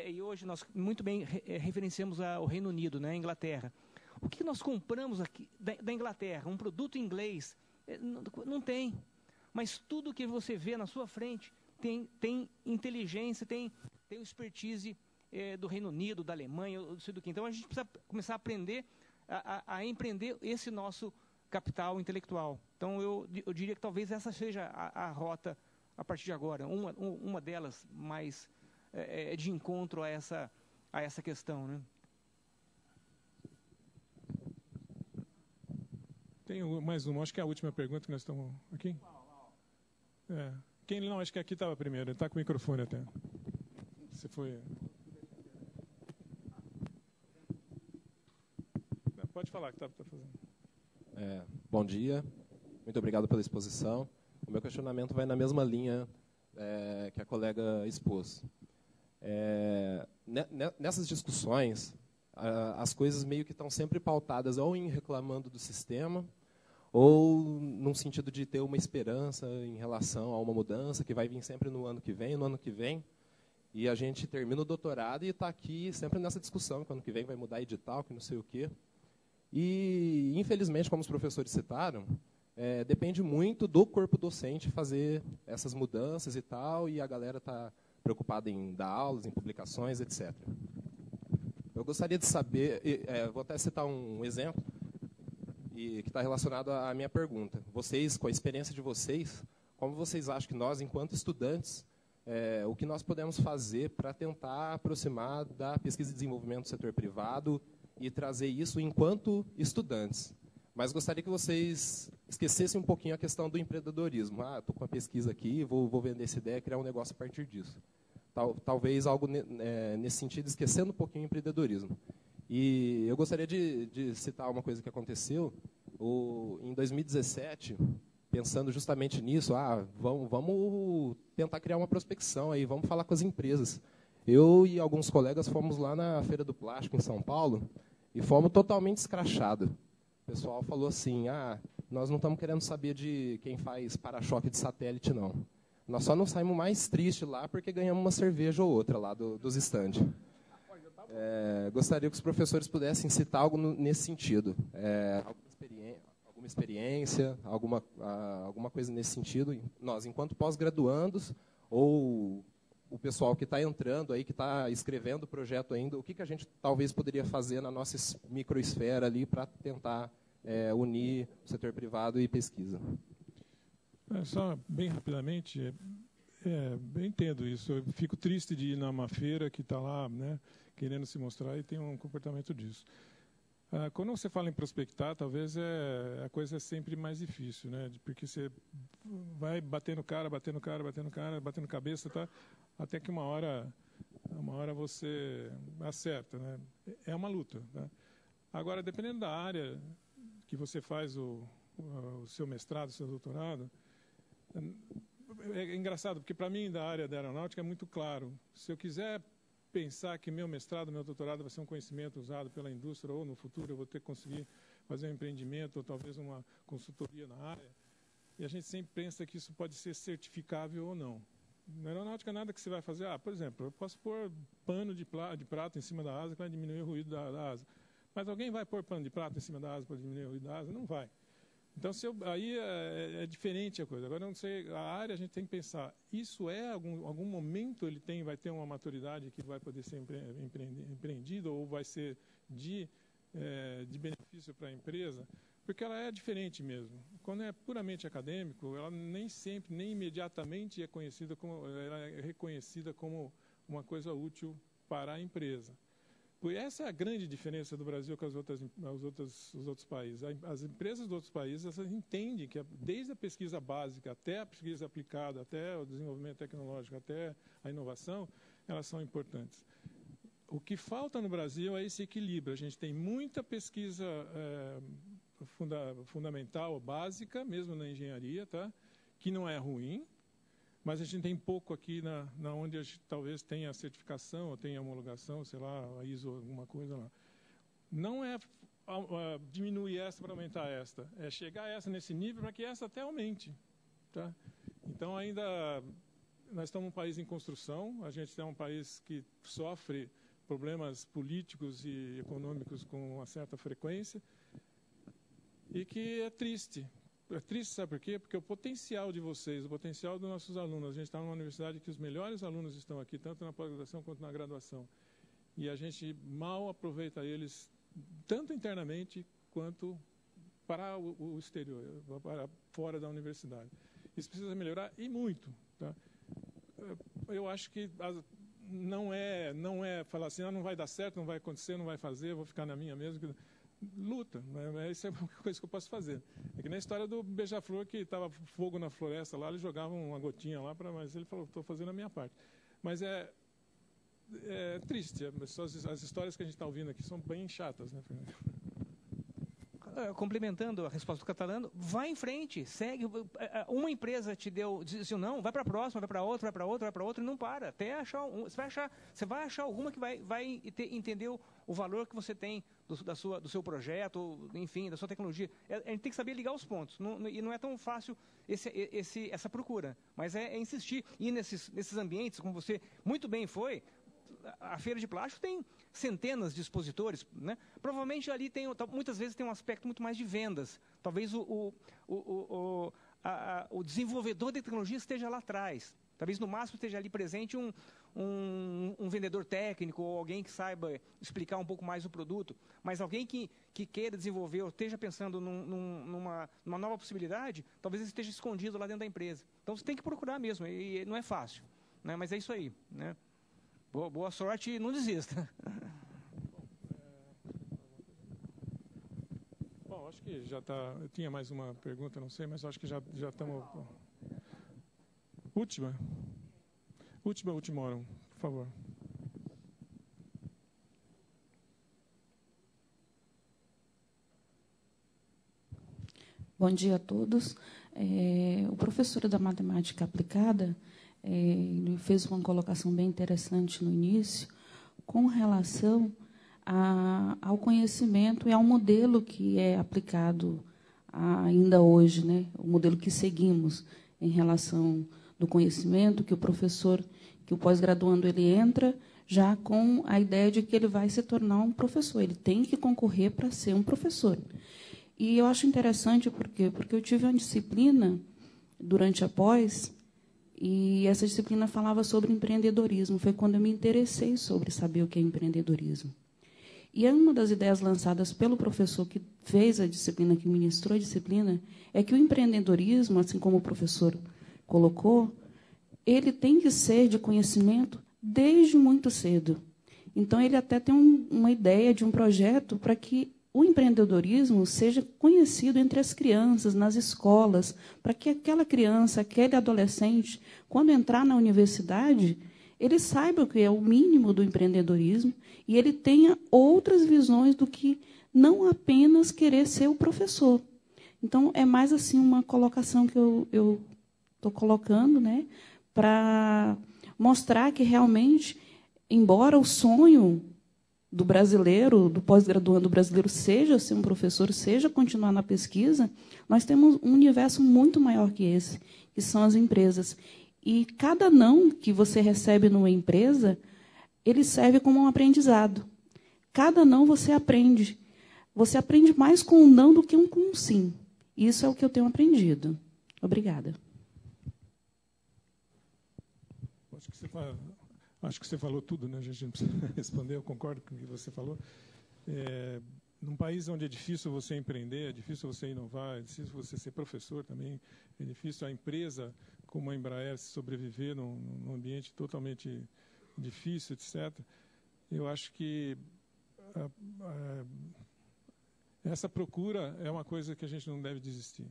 e hoje nós muito bem referenciamos ao Reino Unido, né, a Inglaterra. O que nós compramos aqui da Inglaterra? Um produto inglês? Não tem. Mas tudo que você vê na sua frente tem inteligência, tem expertise do Reino Unido, da Alemanha, não sei do que. Então, a gente precisa começar a aprender a empreender esse nosso capital intelectual. Então, eu diria que talvez essa seja a rota a partir de agora, uma delas mais de encontro a essa questão, né? Tem mais uma, acho que é a última pergunta que nós estamos aqui. Quem não, acho que aqui estava primeiro, ele está com o microfone até. Você foi... Pode falar que está fazendo. Bom dia, muito obrigado pela exposição. O meu questionamento vai na mesma linha que a colega expôs. Nessas discussões, as coisas meio que estão sempre pautadas ou em reclamando do sistema, ou num sentido de ter uma esperança em relação a uma mudança que vai vir sempre no ano que vem, e a gente termina o doutorado e está aqui sempre nessa discussão, que ano que vem vai mudar edital, que não sei o quê. E, infelizmente, como os professores citaram, depende muito do corpo docente fazer essas mudanças e tal, e a galera está preocupada em dar aulas, em publicações, etc. Eu gostaria de saber, vou até citar um exemplo, que está relacionado à minha pergunta. Vocês, com a experiência de vocês, como vocês acham que nós, enquanto estudantes, o que nós podemos fazer para tentar aproximar da pesquisa e desenvolvimento do setor privado e trazer isso enquanto estudantes? Mas gostaria que vocês esquecessem um pouquinho a questão do empreendedorismo. Estou com uma pesquisa aqui, vou vender essa ideia, criar um negócio a partir disso. Talvez algo nesse sentido, esquecendo um pouquinho o empreendedorismo. E eu gostaria de citar uma coisa que aconteceu em 2017, pensando justamente nisso. Vamos tentar criar uma prospecção aí, vamos falar com as empresas. Eu e alguns colegas fomos lá na Feira do Plástico, em São Paulo, e fomos totalmente escrachados. O pessoal falou assim, nós não estamos querendo saber de quem faz para-choque de satélite, não. Nós só não saímos mais tristes lá porque ganhamos uma cerveja ou outra lá dos estandes. Gostaria que os professores pudessem citar algo nesse sentido. Alguma experiência, alguma coisa nesse sentido. Nós, enquanto pós-graduandos, ou o pessoal que está entrando aí, que está escrevendo o projeto ainda, o que a gente talvez poderia fazer na nossa microesfera ali para tentar unir o setor privado e pesquisa? Só bem rapidamente, eu entendo isso. Eu fico triste de ir numa feira que está lá, né, querendo se mostrar e tem um comportamento disso. Quando você fala em prospectar, talvez a coisa é sempre mais difícil, né, porque você vai batendo batendo cabeça, tá, até que uma hora você acerta, né? É uma luta, né? Agora, dependendo da área que você faz o seu mestrado, o seu doutorado, é engraçado, porque para mim, da área da aeronáutica, é muito claro. Se eu quiser pensar que meu mestrado, meu doutorado vai ser um conhecimento usado pela indústria, ou no futuro eu vou ter que conseguir fazer um empreendimento, ou talvez uma consultoria na área, e a gente sempre pensa que isso pode ser certificável ou não. Na aeronáutica, nada que você vai fazer. Por exemplo, eu posso pôr pano de prata em cima da asa que vai diminuir o ruído da asa. Mas alguém vai pôr pano de prata em cima da asa para diminuir o ruído da asa? Não vai. Então, aí é diferente a coisa. Agora, não sei, a área a gente tem que pensar, isso algum momento vai ter uma maturidade que vai poder ser empreendido ou vai ser de benefício para a empresa? Porque ela é diferente mesmo. Quando é puramente acadêmico, ela nem sempre, nem imediatamente ela é reconhecida como uma coisa útil para a empresa. Essa é a grande diferença do Brasil com os outros países. As empresas dos outros países elas entendem que desde a pesquisa básica até a pesquisa aplicada, até o desenvolvimento tecnológico, até a inovação, elas são importantes. O que falta no Brasil é esse equilíbrio. A gente tem muita pesquisa fundamental, básica, mesmo na engenharia, tá? Que não é ruim, mas a gente tem pouco aqui na onde a gente talvez tenha certificação ou tenha homologação, sei lá, a ISO, alguma coisa lá. Não é diminuir essa para aumentar esta, é chegar a essa nesse nível para que essa até aumente. Tá? Então, ainda nós estamos um país em construção, a gente é um país que sofre problemas políticos e econômicos com uma certa frequência e que é triste. É triste, sabe por quê? Porque o potencial de vocês, o potencial dos nossos alunos, a gente está numa universidade que os melhores alunos estão aqui, tanto na pós-graduação quanto na graduação, e a gente mal aproveita eles, tanto internamente quanto para o exterior, para fora da universidade. Isso precisa melhorar e muito. Tá? Eu acho que não é falar assim, não vai dar certo, não vai acontecer, não vai fazer, vou ficar na minha mesmo. Luta, né? Isso é uma coisa que eu posso fazer. É que na história do Beija-Flor, que estava fogo na floresta lá, ele jogava uma gotinha lá, mas ele falou, estou fazendo a minha parte. Mas é triste, as histórias que a gente está ouvindo aqui são bem chatas, né, Fernando? Complementando a resposta do Catalano, vai em frente, segue. Uma empresa disse não, vai para a próxima, vai para outra, e não para. Até achar você vai achar alguma que vai entender o valor que você tem do seu projeto, enfim, da sua tecnologia. A gente tem que saber ligar os pontos. E não é tão fácil essa procura, mas é insistir. E nesses ambientes, como você muito bem foi, a feira de plástico tem centenas de expositores, né? Provavelmente ali muitas vezes tem um aspecto muito mais de vendas. Talvez o desenvolvedor de tecnologia esteja lá atrás. Talvez no máximo esteja ali presente um vendedor técnico ou alguém que saiba explicar um pouco mais o produto. Mas alguém que queira desenvolver ou esteja pensando numa nova possibilidade, talvez ele esteja escondido lá dentro da empresa. Então você tem que procurar mesmo, e não é fácil, né? Mas é isso aí, né? Boa sorte e não desista. Bom, acho que já está... Eu tinha mais uma pergunta, não sei, mas acho que já estamos... Última hora, por favor. Bom dia a todos. O professor da matemática aplicada ele fez uma colocação bem interessante no início com relação ao conhecimento e ao modelo que é aplicado ainda hoje, né? O modelo que seguimos em relação do conhecimento, que o professor, que o pós-graduando ele entra já com a ideia de que ele vai se tornar um professor, ele tem que concorrer para ser um professor. E eu acho interessante porque eu tive uma disciplina durante a pós, e essa disciplina falava sobre empreendedorismo. Foi quando eu me interessei sobre saber o que é empreendedorismo. E uma das ideias lançadas pelo professor que fez a disciplina, que ministrou a disciplina, é que o empreendedorismo, assim como o professor colocou, ele tem que ser de conhecimento desde muito cedo. Então, ele até tem uma ideia de um projeto para que o empreendedorismo seja conhecido entre as crianças, nas escolas, para que aquela criança, aquele adolescente, quando entrar na universidade, ele saiba o que é o mínimo do empreendedorismo e ele tenha outras visões do que não apenas querer ser o professor. Então, é mais assim uma colocação que eu estou colocando, né, para mostrar que realmente, embora o sonho do brasileiro, do pós-graduando brasileiro, seja ser um professor, seja continuar na pesquisa, nós temos um universo muito maior que esse, que são as empresas. E cada não que você recebe numa empresa, ele serve como um aprendizado. Cada não você aprende. Você aprende mais com um não do que com um sim. Isso é o que eu tenho aprendido. Obrigada. Acho que você falou tudo, né? A gente não precisa responder, eu concordo com o que você falou. Num país onde é difícil você empreender, é difícil você inovar, é difícil você ser professor também, é difícil a empresa como a Embraer sobreviver num ambiente totalmente difícil, etc. Eu acho que essa procura é uma coisa que a gente não deve desistir.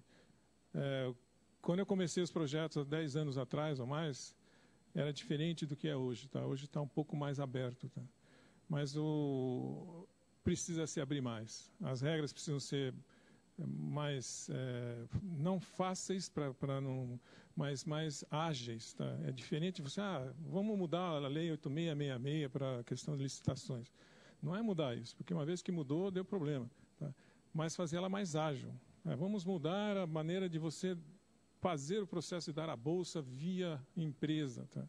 Quando eu comecei os projetos há 10 anos atrás ou mais, era diferente do que é hoje, tá? Hoje está um pouco mais aberto, tá? Mas precisa se abrir mais. As regras precisam ser mais não fáceis mas mais ágeis, tá? É diferente você, vamos mudar a lei 8666 para a questão de licitações. Não é mudar isso, porque uma vez que mudou, deu problema, tá? Mas fazer ela mais ágil. Vamos mudar a maneira de você fazer o processo de dar a bolsa via empresa, tá?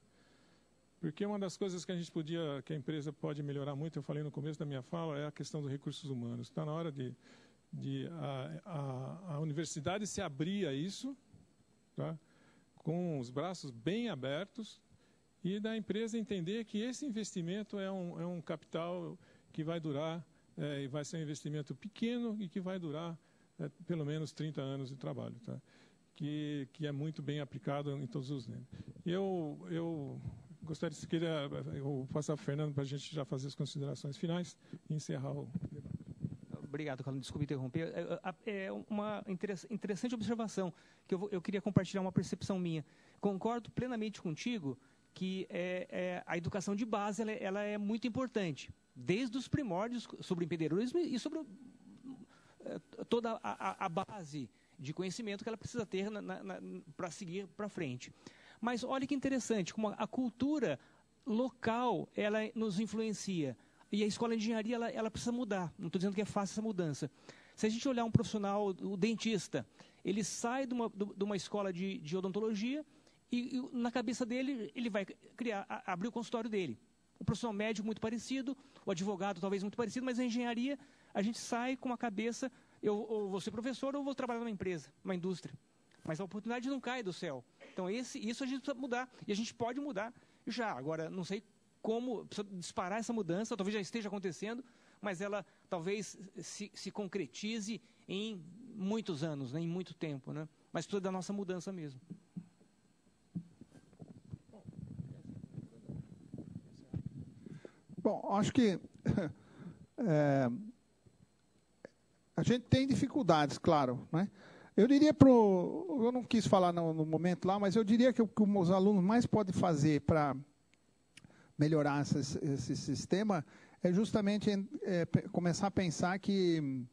Porque uma das coisas que a empresa pode melhorar muito, eu falei no começo da minha fala, é a questão dos recursos humanos. Está na hora de a universidade se abrir a isso, tá? Com os braços bem abertos, e da empresa entender que esse investimento é um capital que vai durar, e vai ser um investimento pequeno e que vai durar pelo menos 30 anos de trabalho, tá? Que é muito bem aplicado em todos os níveis. Eu gostaria, se queria, eu vou passar para o Fernando para a gente já fazer as considerações finais e encerrar o debate. Obrigado, Carlos. Desculpe interromper. É uma interessante observação, que eu queria compartilhar uma percepção minha. Concordo plenamente contigo que a educação de base ela é muito importante, desde os primórdios sobre o empreendedorismo e sobre toda a base de conhecimento que ela precisa ter para seguir para frente. Mas olha que interessante, como a cultura local ela nos influencia. E a escola de engenharia ela precisa mudar. Não estou dizendo que é fácil essa mudança. Se a gente olhar um profissional, o dentista, ele sai de uma escola de odontologia e na cabeça dele ele vai abrir o consultório dele. o profissional médico muito parecido, o advogado talvez muito parecido, mas a engenharia, a gente sai com a cabeça, eu ou vou ser professor ou vou trabalhar numa empresa, numa indústria. Mas a oportunidade não cai do céu. Então, isso a gente precisa mudar. E a gente pode mudar já. Agora, não sei como disparar essa mudança, talvez já esteja acontecendo, mas ela talvez se concretize em muitos anos, né, em muito tempo. Né? Mas precisa da nossa mudança mesmo. Bom, acho que a gente tem dificuldades, claro, né? Eu diria eu não quis falar no momento lá, mas eu diria que o que os alunos mais podem fazer para melhorar esse sistema é justamente começar a pensar que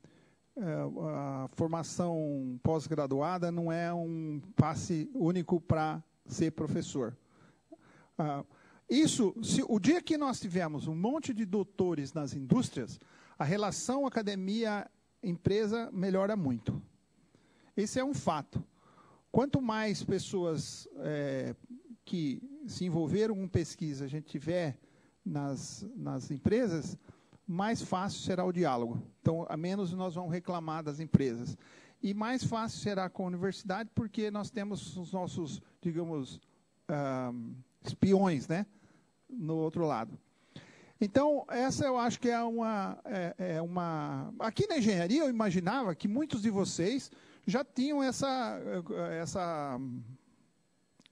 a formação pós-graduada não é um passe único para ser professor. O dia que nós tivermos um monte de doutores nas indústrias, a relação academia-empresa melhora muito. Esse é um fato. Quanto mais pessoas que se envolveram com pesquisa a gente tiver nas empresas, mais fácil será o diálogo. Então, a menos nós vamos reclamar das empresas. E mais fácil será com a universidade, porque nós temos os nossos, digamos, espiões, né, no outro lado. Então, essa eu acho que é uma... Aqui na engenharia, eu imaginava que muitos de vocês já tinham essa...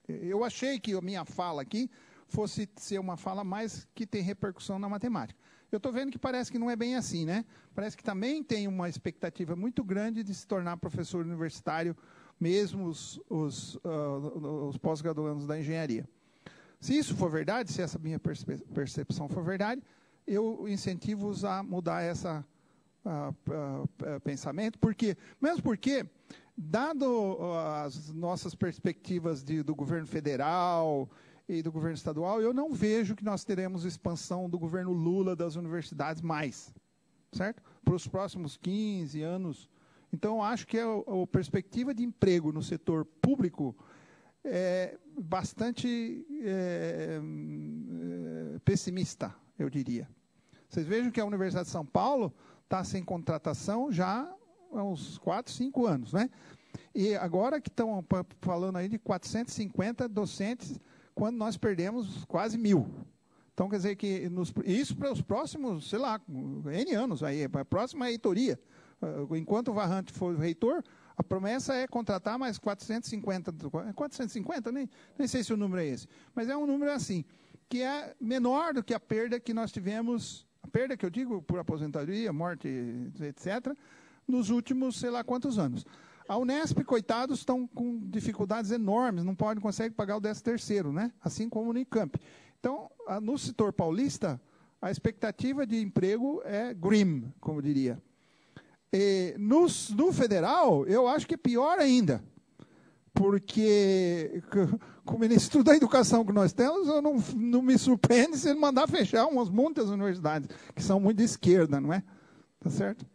Eu achei que a minha fala aqui fosse ser uma fala mais que tem repercussão na matemática. Eu estou vendo que parece que não é bem assim, né? Parece que também tem uma expectativa muito grande de se tornar professor universitário, mesmo os pós-graduandos da engenharia. Se isso for verdade, se essa minha percepção for verdade, eu incentivo-os a mudar esse pensamento, mesmo porque, dado as nossas perspectivas do governo federal e do governo estadual, eu não vejo que nós teremos expansão do governo Lula das universidades mais, certo? Para os próximos 15 anos. Então, acho que a perspectiva de emprego no setor público é bastante pessimista, eu diria. Vocês vejam que a Universidade de São Paulo está sem contratação já há uns 4, 5 anos, né? E agora que estão falando aí de 450 docentes, quando nós perdemos quase 1.000. Então, quer dizer que isso para os próximos, sei lá, N anos, aí, para a próxima reitoria. Enquanto o Varrante for reitor, a promessa é contratar mais 450. 450? Nem sei se o número é esse. Mas é um número assim, que é menor do que a perda que nós tivemos, a perda que eu digo por aposentadoria, morte, etc., nos últimos, sei lá quantos anos. A Unesp, coitados, estão com dificuldades enormes, não conseguem pagar o 13º, né? Assim como o Unicamp. Então, no setor paulista, a expectativa de emprego é grim, como diria. E no federal, eu acho que é pior ainda, porque com o Ministro da Educação que nós temos, eu não me surpreende se ele mandar fechar muitas universidades, que são muito de esquerda, não é? Tá certo?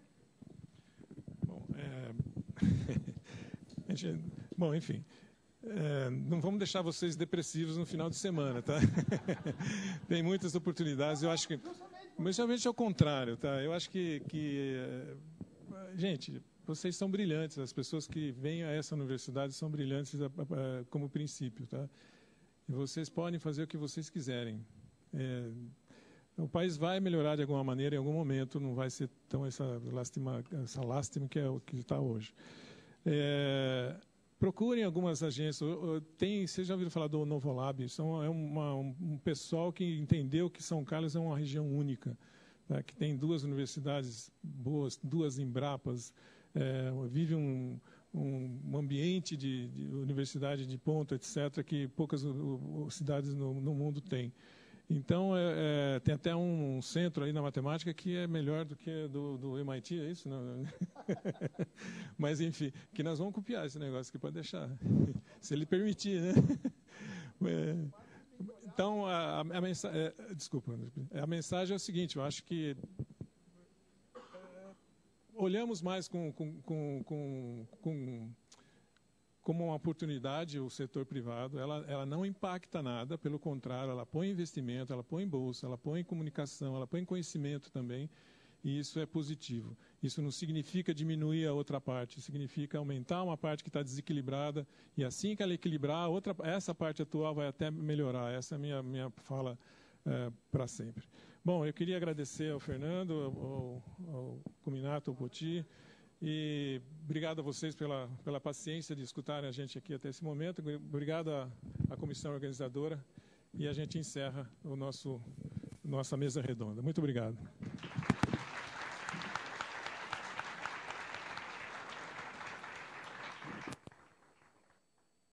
Bom, enfim, não vamos deixar vocês depressivos no final de semana, tá? Tem muitas oportunidades, eu acho que... Mas realmente é o contrário, tá? Eu acho que gente, vocês são brilhantes, as pessoas que vêm a essa universidade são brilhantes como princípio, tá? E vocês podem fazer o que vocês quiserem. O país vai melhorar de alguma maneira em algum momento, não vai ser tão essa lástima que é o que está hoje. Procurem algumas agências. Vocês já ouviram falar do Novolab? É um pessoal que entendeu que São Carlos é uma região única, né, que tem 2 universidades boas, 2 Embrapas, vive um ambiente de universidade de ponta, etc., que poucas cidades no mundo têm. Então, tem até um centro aí na matemática que é melhor do que do MIT, é isso? Não? Mas, enfim, que nós vamos copiar esse negócio aqui, pode deixar, se ele permitir, né? Então, desculpa, a mensagem é o seguinte, eu acho que olhamos mais com como uma oportunidade o setor privado, ela não impacta nada, pelo contrário, ela põe investimento, ela põe bolsa, ela põe comunicação, ela põe conhecimento também, e isso é positivo. Isso não significa diminuir a outra parte, significa aumentar uma parte que está desequilibrada, e assim que ela equilibrar, essa parte atual vai até melhorar. Essa é a minha fala para sempre. Bom, eu queria agradecer ao Fernando, ao Cominato, ao Poti, e obrigado a vocês pela paciência de escutarem a gente aqui até esse momento. Obrigado à comissão organizadora, e a gente encerra nossa mesa redonda. Muito obrigado.